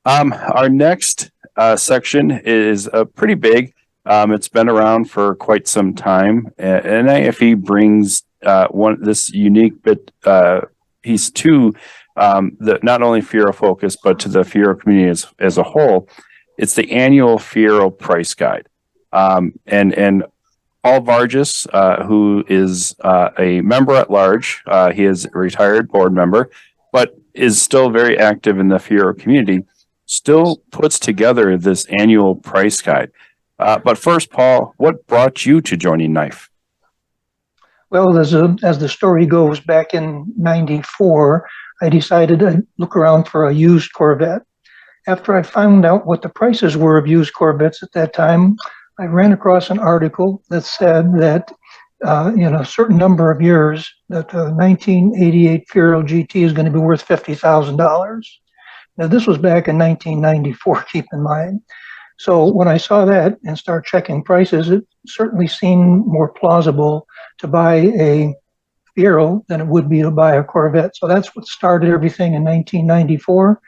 Our next section is pretty big. It's been around for quite some time. NIFE brings this unique bit piece to not only Fiero focus, but to the Fiero community as a whole. It's the annual Fiero price guide. And Paul Vargas, who is a member at large, he is a retired board member, but is still very active in the Fiero community, still puts together this annual price guide. But first, Paul, what brought you to joining NIFE? Well, as the story goes, back in '94, I decided to look around for a used Corvette. After I found out what the prices were of used Corvettes at that time, I ran across an article that said that in a certain number of years, that a 1988 Fiero GT is going to be worth $50,000. Now, this was back in 1994, keep in mind. So when I saw that and started checking prices, it certainly seemed more plausible to buy a Fiero than it would be to buy a Corvette. So that's what started everything in 1994.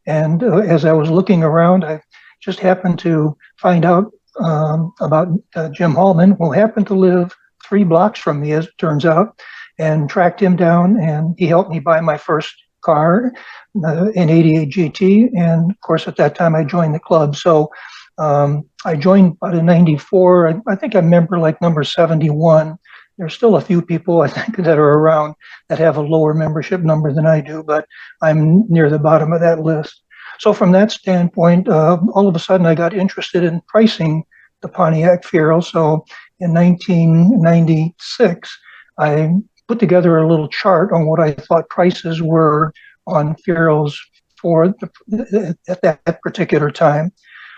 And as I was looking around, I just happened to find out about Jim Hallman, who happened to live 3 blocks from me, as it turns out, and tracked him down, and he helped me buy my first car, an '88 GT. And of course, at that time, I joined the club. So I joined about in '94. I think I'm member like number 71. There's still a few people, I think, that are around that have a lower membership number than I do, but I'm near the bottom of that list. So from that standpoint, all of a sudden I got interested in pricing the Pontiac Fiero. So in 1996, I put together a little chart on what I thought prices were on Fieros at that particular time.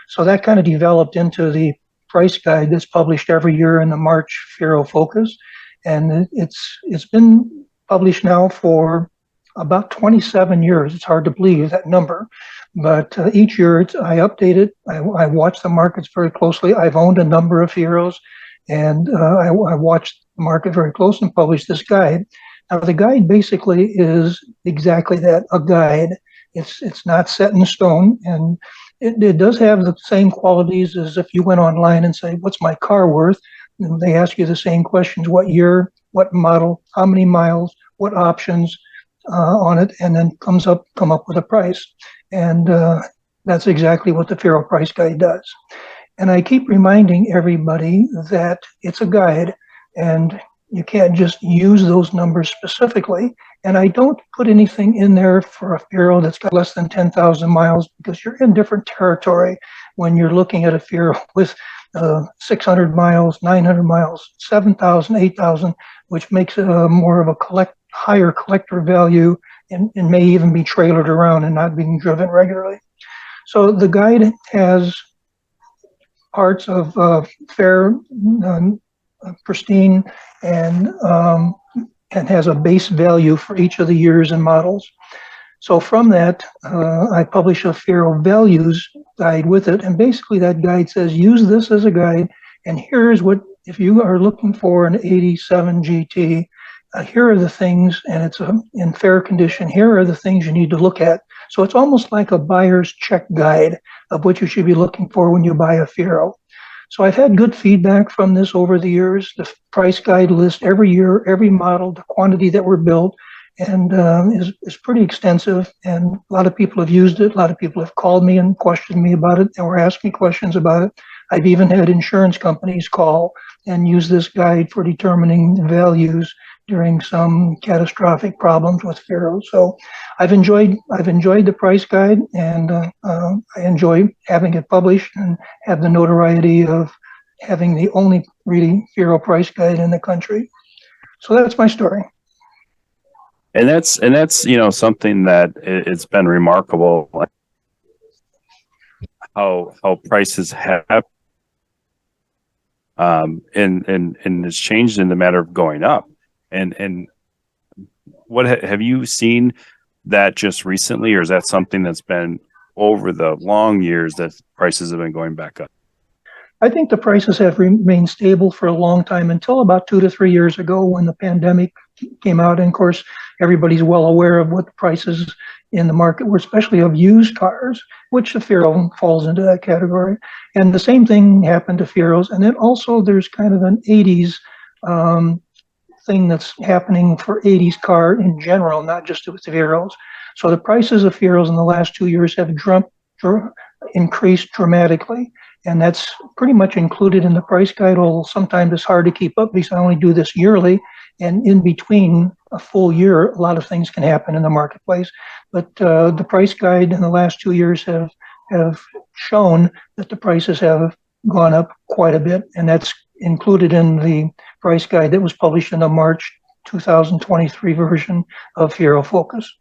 So that kind of developed into the price guide that's published every year in the March Fiero Focus, and it's been published now for about 27 years. It's hard to believe that number, but each year I update it. I watch the markets very closely. I've owned a number of Fieros, and I watched the market very close and published this guide. Now the guide basically is exactly that, a guide. It's not set in stone, and it does have the same qualities as if you went online and say, what's my car worth? And they ask you the same questions: what year, what model, how many miles, what options on it, and then come up with a price. And that's exactly what the Fiero Price Guide does. And I keep reminding everybody that it's a guide, and you can't just use those numbers specifically. And I don't put anything in there for a Fiero that's got less than 10,000 miles, because you're in different territory when you're looking at a Fiero with 600 miles, 900 miles, 7,000, 8,000, which makes it more of a higher collector value, and may even be trailered around and not being driven regularly. So the guide has parts of fair, pristine, and has a base value for each of the years and models. So from that, I publish a Fiero values guide with it. And basically that guide says, use this as a guide. And here's what, if you are looking for an 87 GT, here are the things, and it's in fair condition, here are the things you need to look at. So it's almost like a buyer's check guide of what you should be looking for when you buy a Fiero. So I've had good feedback from this over the years. The price guide lists every year, every model, the quantity that were built, and is pretty extensive. And a lot of people have used it. A lot of people have called me and questioned me about it, and were asking questions about it. I've even had insurance companies call and use this guide for determining values during some catastrophic problems with Fiero. So I've enjoyed the price guide, and I enjoy having it published and have the notoriety of having the only really Fiero price guide in the country. So that's my story. And that's something that it's been remarkable how prices have and it's changed in the matter of going up. And what have you seen that just recently, or is that something that's been over the long years that prices have been going back up? I think the prices have remained stable for a long time until about 2 to 3 years ago when the pandemic came out. And of course, everybody's well aware of what the prices in the market were, especially of used cars, which the Fiero falls into that category. And the same thing happened to Fieros. And then also there's kind of an 80s thing that's happening for 80s car in general, not just with Fieros. So the prices of Fieros in the last 2 years have increased dramatically. And that's pretty much included in the price guide, although sometimes it's hard to keep up because I only do this yearly. And in between a full year, a lot of things can happen in the marketplace. But the price guide in the last 2 years have shown that the prices have gone up quite a bit. And that's included in the price guide that was published in the March 2023 version of Fiero Focus.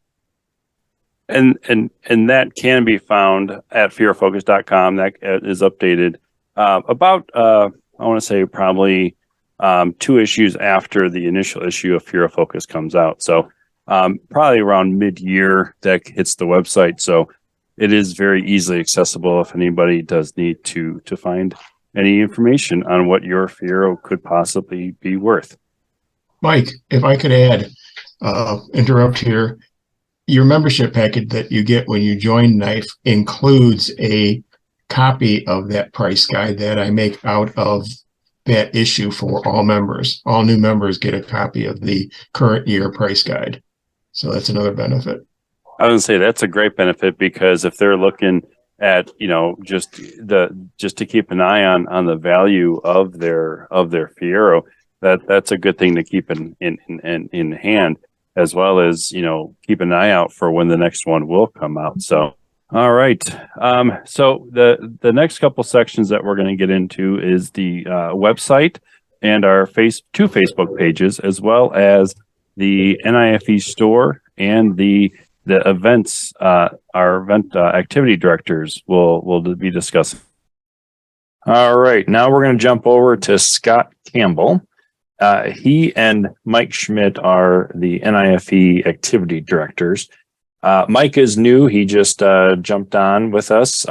And that can be found at FieroFocus.com. That is updated about I want to say probably 2 issues after the initial issue of Fiero Focus comes out. So probably around mid-year that hits the website. So it is very easily accessible if anybody does need to find any information on what your Fiero could possibly be worth. Mike, if I could add, interrupt here. Your membership packet that you get when you join NIFE includes a copy of that price guide that I make out of that issue for all members. All new members get a copy of the current year price guide. So that's another benefit. I would say that's a great benefit, because if they're looking at, just to keep an eye on the value of their Fiero, that's a good thing to keep in hand, as well as, keep an eye out for when the next one will come out. So, all right. So the next couple sections that we're going to get into is the website and our two Facebook pages, as well as the NIFE store and the events. Our event activity directors will be discussing. All right. Now we're going to jump over to Scott Campbell. He and Mike Schmidt are the NIFE activity directors. Mike is new. He just jumped on with us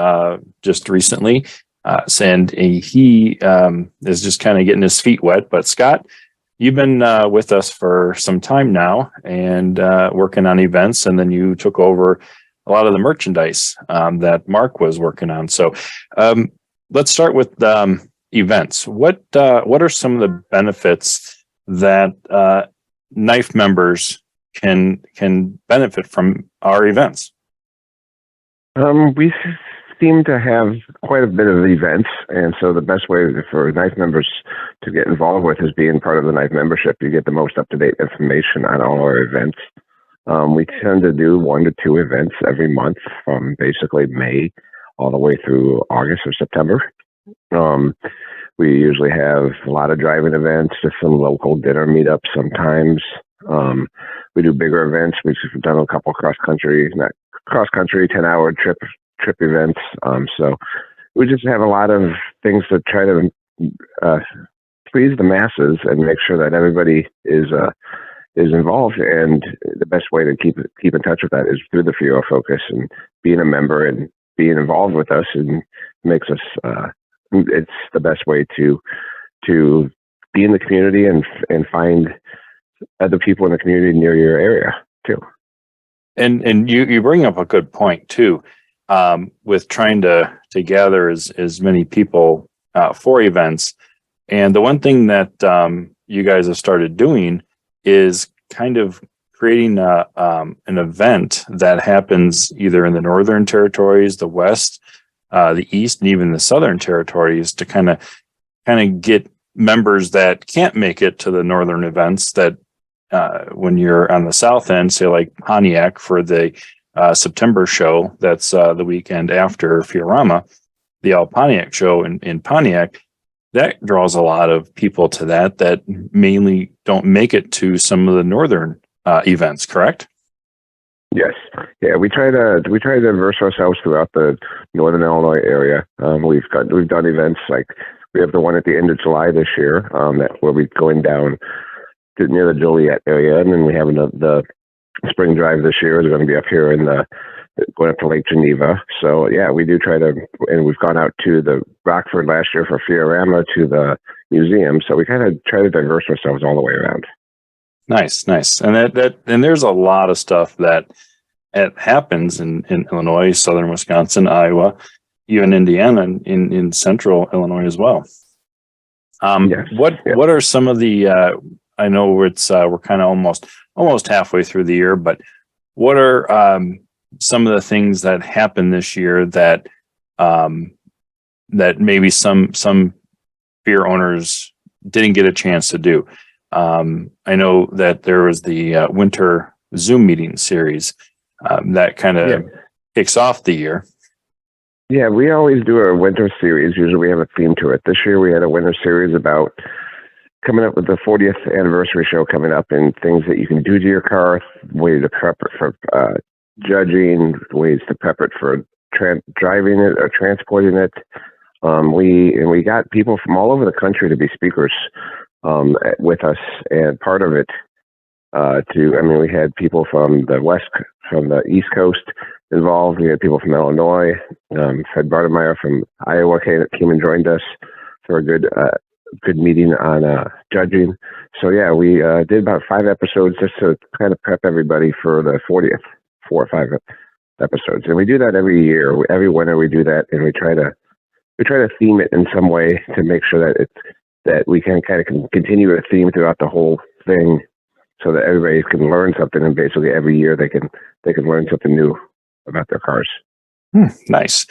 just recently. And he is just kind of getting his feet wet. But Scott, you've been with us for some time now and working on events. And then you took over a lot of the merchandise that Mark was working on. So let's start with events. What are some of the benefits that NIFE members can benefit from our events? We seem to have quite a bit of events, and so the best way for NIFE members to get involved with is being part of the NIFE membership. You get the most up-to-date information on all our events. We tend to do 1 to 2 events every month from basically May all the way through August or September. We usually have a lot of driving events, just some local dinner meetups sometimes. We do bigger events. We've done a couple cross-country 10-hour trip events. So we just have a lot of things to try to please the masses and make sure that everybody is is involved, and the best way to keep in touch with that is through the Fiero Focus and being a member and being involved with us, and makes us it's the best way to be in the community and find other people in the community near your area too. And you bring up a good point too, with trying to gather as many people for events. And the one thing that you guys have started doing is kind of creating an event that happens either in the northern territories, the west, the east, and even the southern territories, to kind of get members that can't make it to the northern events, that when you're on the south end, say like Pontiac for the September show, that's the weekend after Fiorama, the All Pontiac show in Pontiac, that draws a lot of people to that mainly don't make it to some of the northern events, correct? Yes. Yeah, we try to diverse ourselves throughout the Northern Illinois area. We've done events like, we have the one at the end of July this year, that we'll be going down to near the Joliet area, and then we have the spring drive this year is going to be up here going up to Lake Geneva. So yeah, we do try to, and we've gone out to the Rockford last year for Fiorama, to the museum. So we kind of try to diverse ourselves all the way around. Nice. And and there's a lot of stuff that happens in Illinois, southern Wisconsin, Iowa, even Indiana, and in central Illinois as well. Yes. What are some of the I know we're kind of almost halfway through the year, but what are some of the things that happened this year that maybe some Fiero owners didn't get a chance to do? I know that there was the winter Zoom meeting series that kind of kicks off the year. Yeah, we always do a winter series. Usually we have a theme to it. This year we had a winter series about coming up with the 40th anniversary show coming up, and things that you can do to your car, ways to prep it for judging, ways to prep it for driving it or transporting it. We got people from all over the country to be speakers with us, and part of it we had people from the East Coast involved. We had people from Illinois. Fred Bartemeyer from Iowa came and joined us for a good meeting on judging. So yeah, we did about 5 episodes just to kind of prep everybody for the 40th, 4 or 5 episodes. And we do that every year. Every winter we do that, and we try to theme it in some way to make sure that we can kind of continue a theme throughout the whole thing, so that everybody can learn something, and basically every year they can learn something new about their cars. Nice.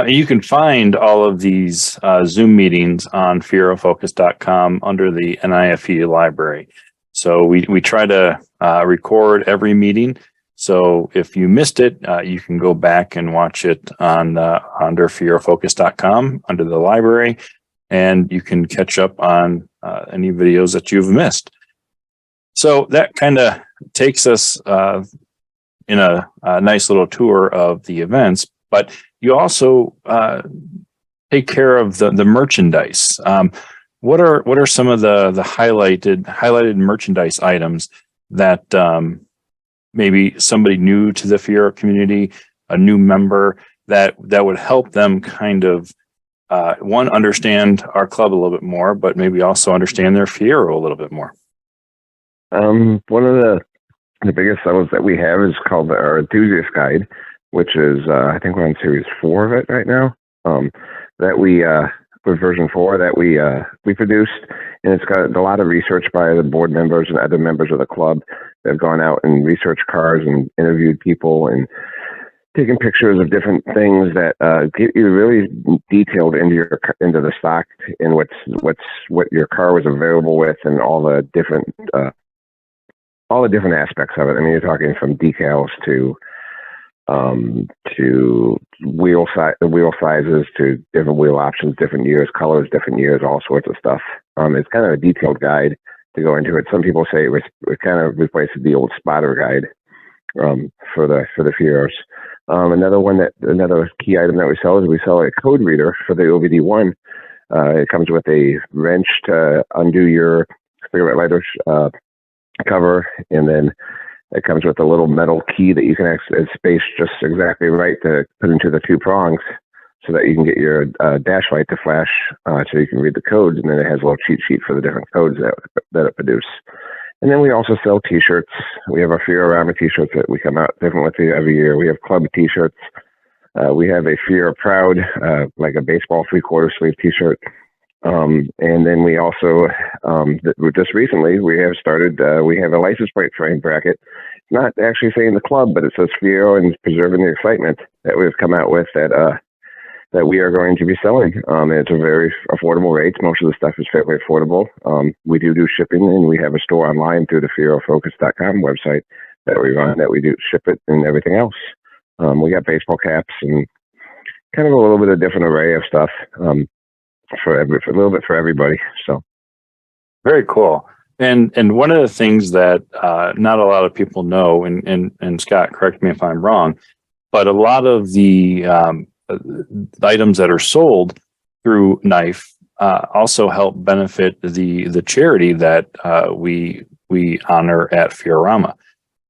You can find all of these Zoom meetings on FieroFocus.com under the NIFE library. So we try to record every meeting. So if you missed it, you can go back and watch it on under FieroFocus.com under the library, and you can catch up on any videos that you've missed. So that kind of takes us in a nice little tour of the events, but you also take care of the merchandise. What are some of the highlighted merchandise items that maybe somebody new to the Fiero community, a new member, that would help them kind of understand our club a little bit more, but maybe also understand their Fiero a little bit more? One of the biggest sellers that we have is called our Enthusiast Guide, which is I think we're on series 4 of it right now. That with version 4 that we produced, and it's got a lot of research by the board members and other members of the club that have gone out and researched cars and interviewed people and taken pictures of different things that get you really detailed into the stock and what your car was available with, and all the different aspects of it. I mean, you're talking from decals to wheel sizes, to different wheel options, different years, colors, different years, all sorts of stuff. It's kind of a detailed guide to go into it. Some people say it kind of replaces the old spotter guide for the Fieros. Another key item that we sell is we sell a code reader for the OBD1. It comes with a wrench to undo your cigarette lighter cover, and then it comes with a little metal key that you can actually space just exactly right to put into the two prongs, so that you can get your dash light to flash, so you can read the codes, and then it has a little cheat sheet for the different codes that it produces. And then we also sell T-shirts. We have our Fiero T-shirts that we come out different with every year. We have club T-shirts. We have a Fiero Proud, like a baseball 3/4 sleeve T-shirt. And then we also, just recently, we have started, we have a license plate frame bracket. It's not actually saying the club, but it says Fiero and Preserving the Excitement, that we've come out with that we are going to be selling. It's a very affordable rate. Most of the stuff is fairly affordable. We do shipping, and we have a store online through the FieroFocus.com website that we run, that we do ship it and everything else. We got baseball caps and kind of a little bit of different array of stuff. For a little bit for everybody. So Very cool. And one of the things that not a lot of people know, and Scott, correct me if I'm wrong, but a lot of the items that are sold through N.I.F.E also help benefit the charity that we honor at Fiorama.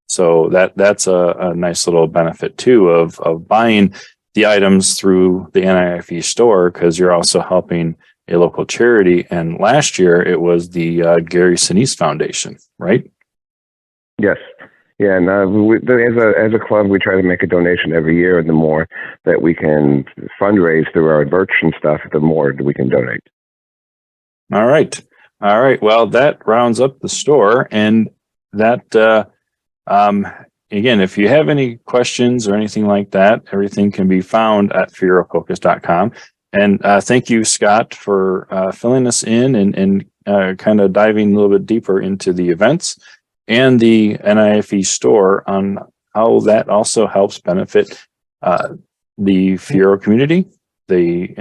So that's a nice little benefit too of buying the items through the N.I.F.E store, because you're also helping a local charity. And last year it was the Gary Sinise Foundation, right? yes, yeah, and as a club, we try to make a donation every year, and the more that we can fundraise through our merch and stuff, the more we can donate. All right. Well, that rounds up the store, and that again, if you have any questions or anything like that, everything can be found at FieroFocus.com. And thank you, Scott, for filling us in and kind of diving a little bit deeper into the events and the NIFE store on how that also helps benefit the Fiero community, the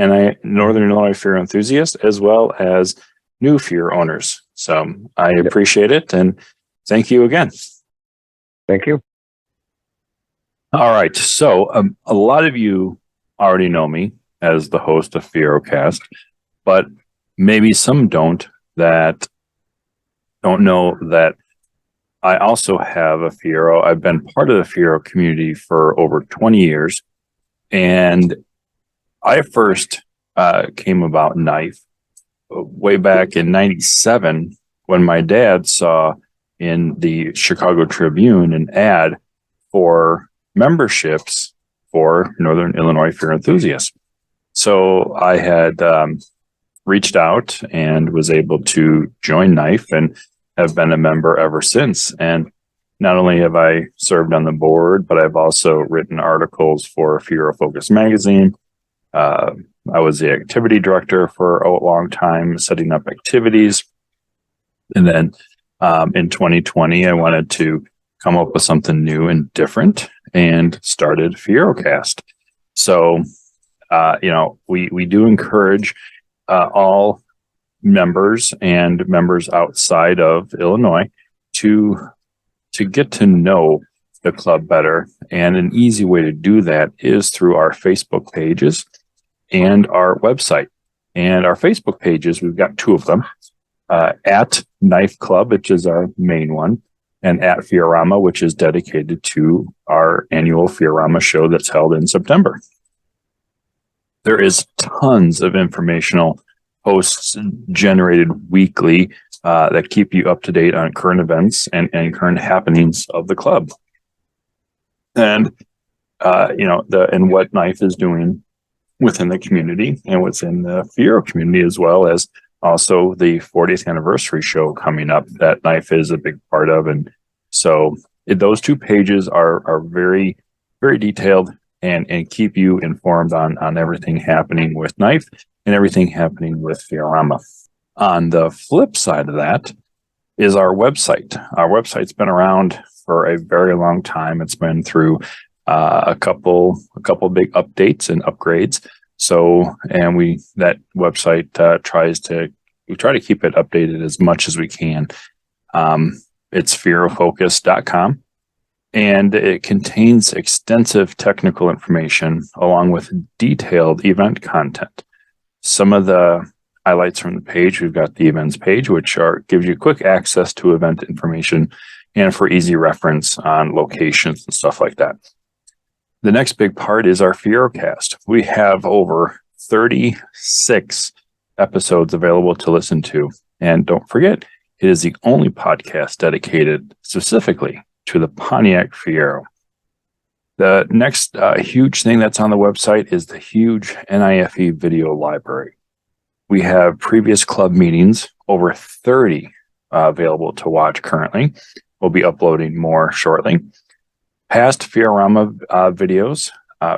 Northern Illinois Fiero Enthusiasts, as well as new Fiero owners. So I appreciate it, and thank you again. Thank you. All right. So a lot of you already know me as the host of FieroCast, but maybe some don't know that I also have a Fiero. I've been part of the Fiero community for over 20 years. And I first came about N.I.F.E way back in 97 when my dad saw in the Chicago Tribune an ad for memberships for Northern Illinois Fiero Enthusiasts. So I had reached out and was able to join N.I.F.E and have been a member ever since. And not only have I served on the board, but I've also written articles for Fiero Focus magazine. I was the activity director for a long time, setting up activities. And then in 2020, I wanted to come up with something new and different and started FieroCast. So, we do encourage all members and members outside of Illinois to get to know the club better. And an easy way to do that is through our Facebook pages and our website. And our Facebook pages, we've got two of them, at N.I.F.E Club, which is our main one, and at Fiorama, which is dedicated to our annual Fiorama show that's held in September. There is tons of informational posts generated weekly that keep you up to date on current events and current happenings of the club. And, and what N.I.F.E is doing within the community and within the Fiero community, as well as also the 40th anniversary show coming up that N.I.F.E is a big part of. And so those two pages are very, very detailed and keep you informed on everything happening with N.I.F.E and everything happening with Fiorama. On the flip side of that is our website. Our website's been around for a very long time. It's been through a couple big updates and upgrades. So, and that website we try to keep it updated as much as we can. It's FieroFocus.com, and it contains extensive technical information along with detailed event content. Some of the highlights from the page, we've got the events page, which gives you quick access to event information and for easy reference on locations and stuff like that. The next big part is our FieroCast. We have over 36 episodes available to listen to. And don't forget, it is the only podcast dedicated specifically to the Pontiac Fiero. The next huge thing that's on the website is the huge NIFE video library. We have previous club meetings, over 30 available to watch currently. We'll be uploading more shortly. Past Fiorama videos,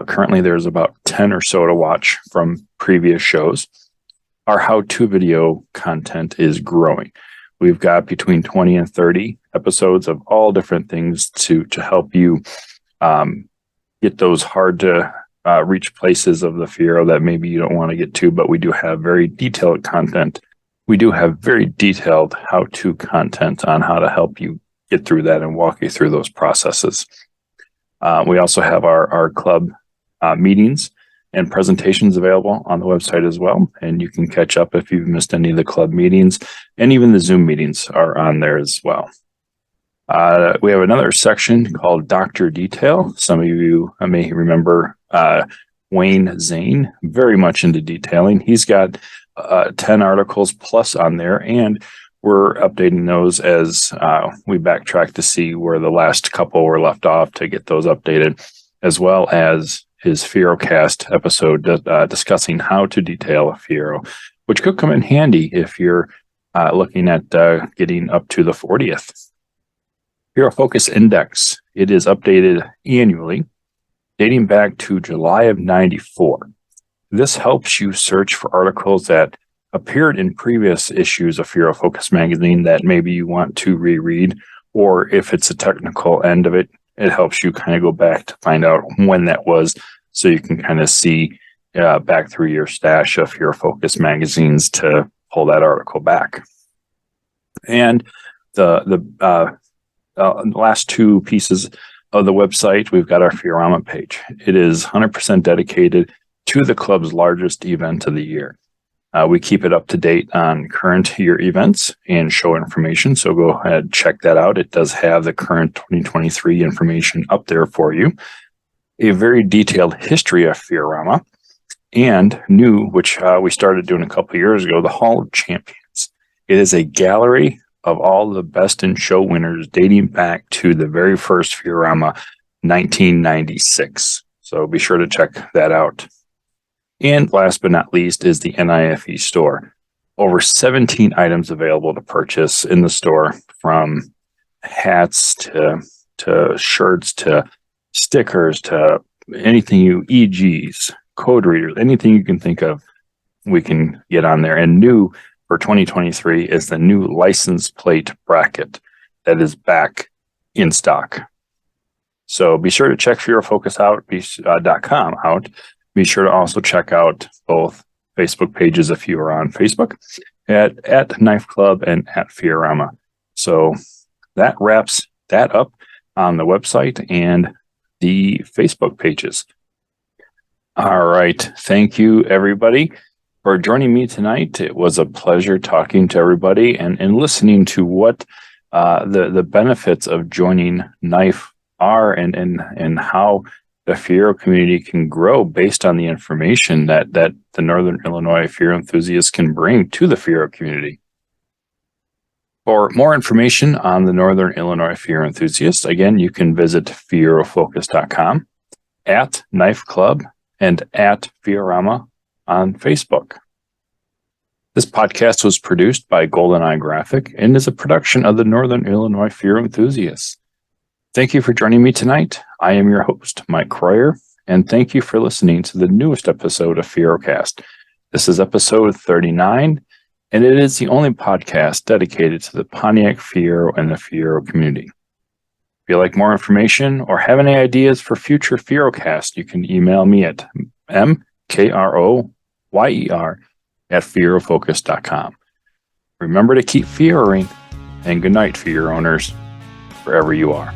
currently there's about 10 or so to watch from previous shows. Our how-to video content is growing. We've got between 20 and 30 episodes of all different things to help you get those hard to reach places of the Fiero that maybe you don't want to get to, but we do have very detailed content. We do have very detailed how-to content on how to help you get through that and walk you through those processes. We also have our club meetings and presentations available on the website as well. And you can catch up if you've missed any of the club meetings, and even the Zoom meetings are on there as well. We have another section called Dr. Detail. Some of you may remember Wayne Zane, very much into detailing. He's got 10 articles plus on there, and we're updating those as we backtrack to see where the last couple were left off to get those updated, as well as his FieroCast episode discussing how to detail a Fiero, which could come in handy if you're looking at getting up to the 40th. Fiero Focus Index. It is updated annually, dating back to July of '94. This helps you search for articles that appeared in previous issues of Fiero Focus magazine that maybe you want to reread, or if it's a technical end of it, it helps you kind of go back to find out when that was, so you can kind of see back through your stash of Fiero Focus magazines to pull that article back. And the last two pieces of the website, we've got our Fiorama page. It is 100% dedicated to the club's largest event of the year. We keep it up to date on current year events and show information, so go ahead, check that out. It does have the current 2023 information up there for you. A very detailed history of Fiorama, and new, which we started doing a couple years ago, the Hall of Champions. It is a gallery of all the best in show winners dating back to the very first Fiorama, 1996. So be sure to check that out. And last but not least is the NIFE store. Over 17 items available to purchase in the store, from hats to shirts to stickers to anything EGs, code readers, anything you can think of, we can get on there. And new for 2023 is the new license plate bracket that is back in stock. So be sure to check FieroFocus.com out. Be sure to also check out both Facebook pages if you are on Facebook at N.I.F.E Club and at Fiorama. So that wraps that up on the website and the Facebook pages. All right. Thank you, everybody, for joining me tonight. It was a pleasure talking to everybody and listening to what the benefits of joining N.I.F E are and how the Fiero community can grow based on the information that the Northern Illinois Fiero Enthusiasts can bring to the Fiero community. For more information on the Northern Illinois Fiero Enthusiasts, again, you can visit FieroFocus.com, at N.I.F.E Club, and at Fiorama on Facebook. This podcast was produced by GoldenEye Graphic and is a production of the Northern Illinois Fiero Enthusiasts. Thank you for joining me tonight. I am your host, Mike Croyer, and thank you for listening to the newest episode of FieroCast. This is episode 39, and it is the only podcast dedicated to the Pontiac Fiero and the Fiero community. If you like more information or have any ideas for future FieroCast, you can email me at mkroyer@FieroFocus.com. Remember to keep Fieroing, and good night, Fiero owners, wherever you are.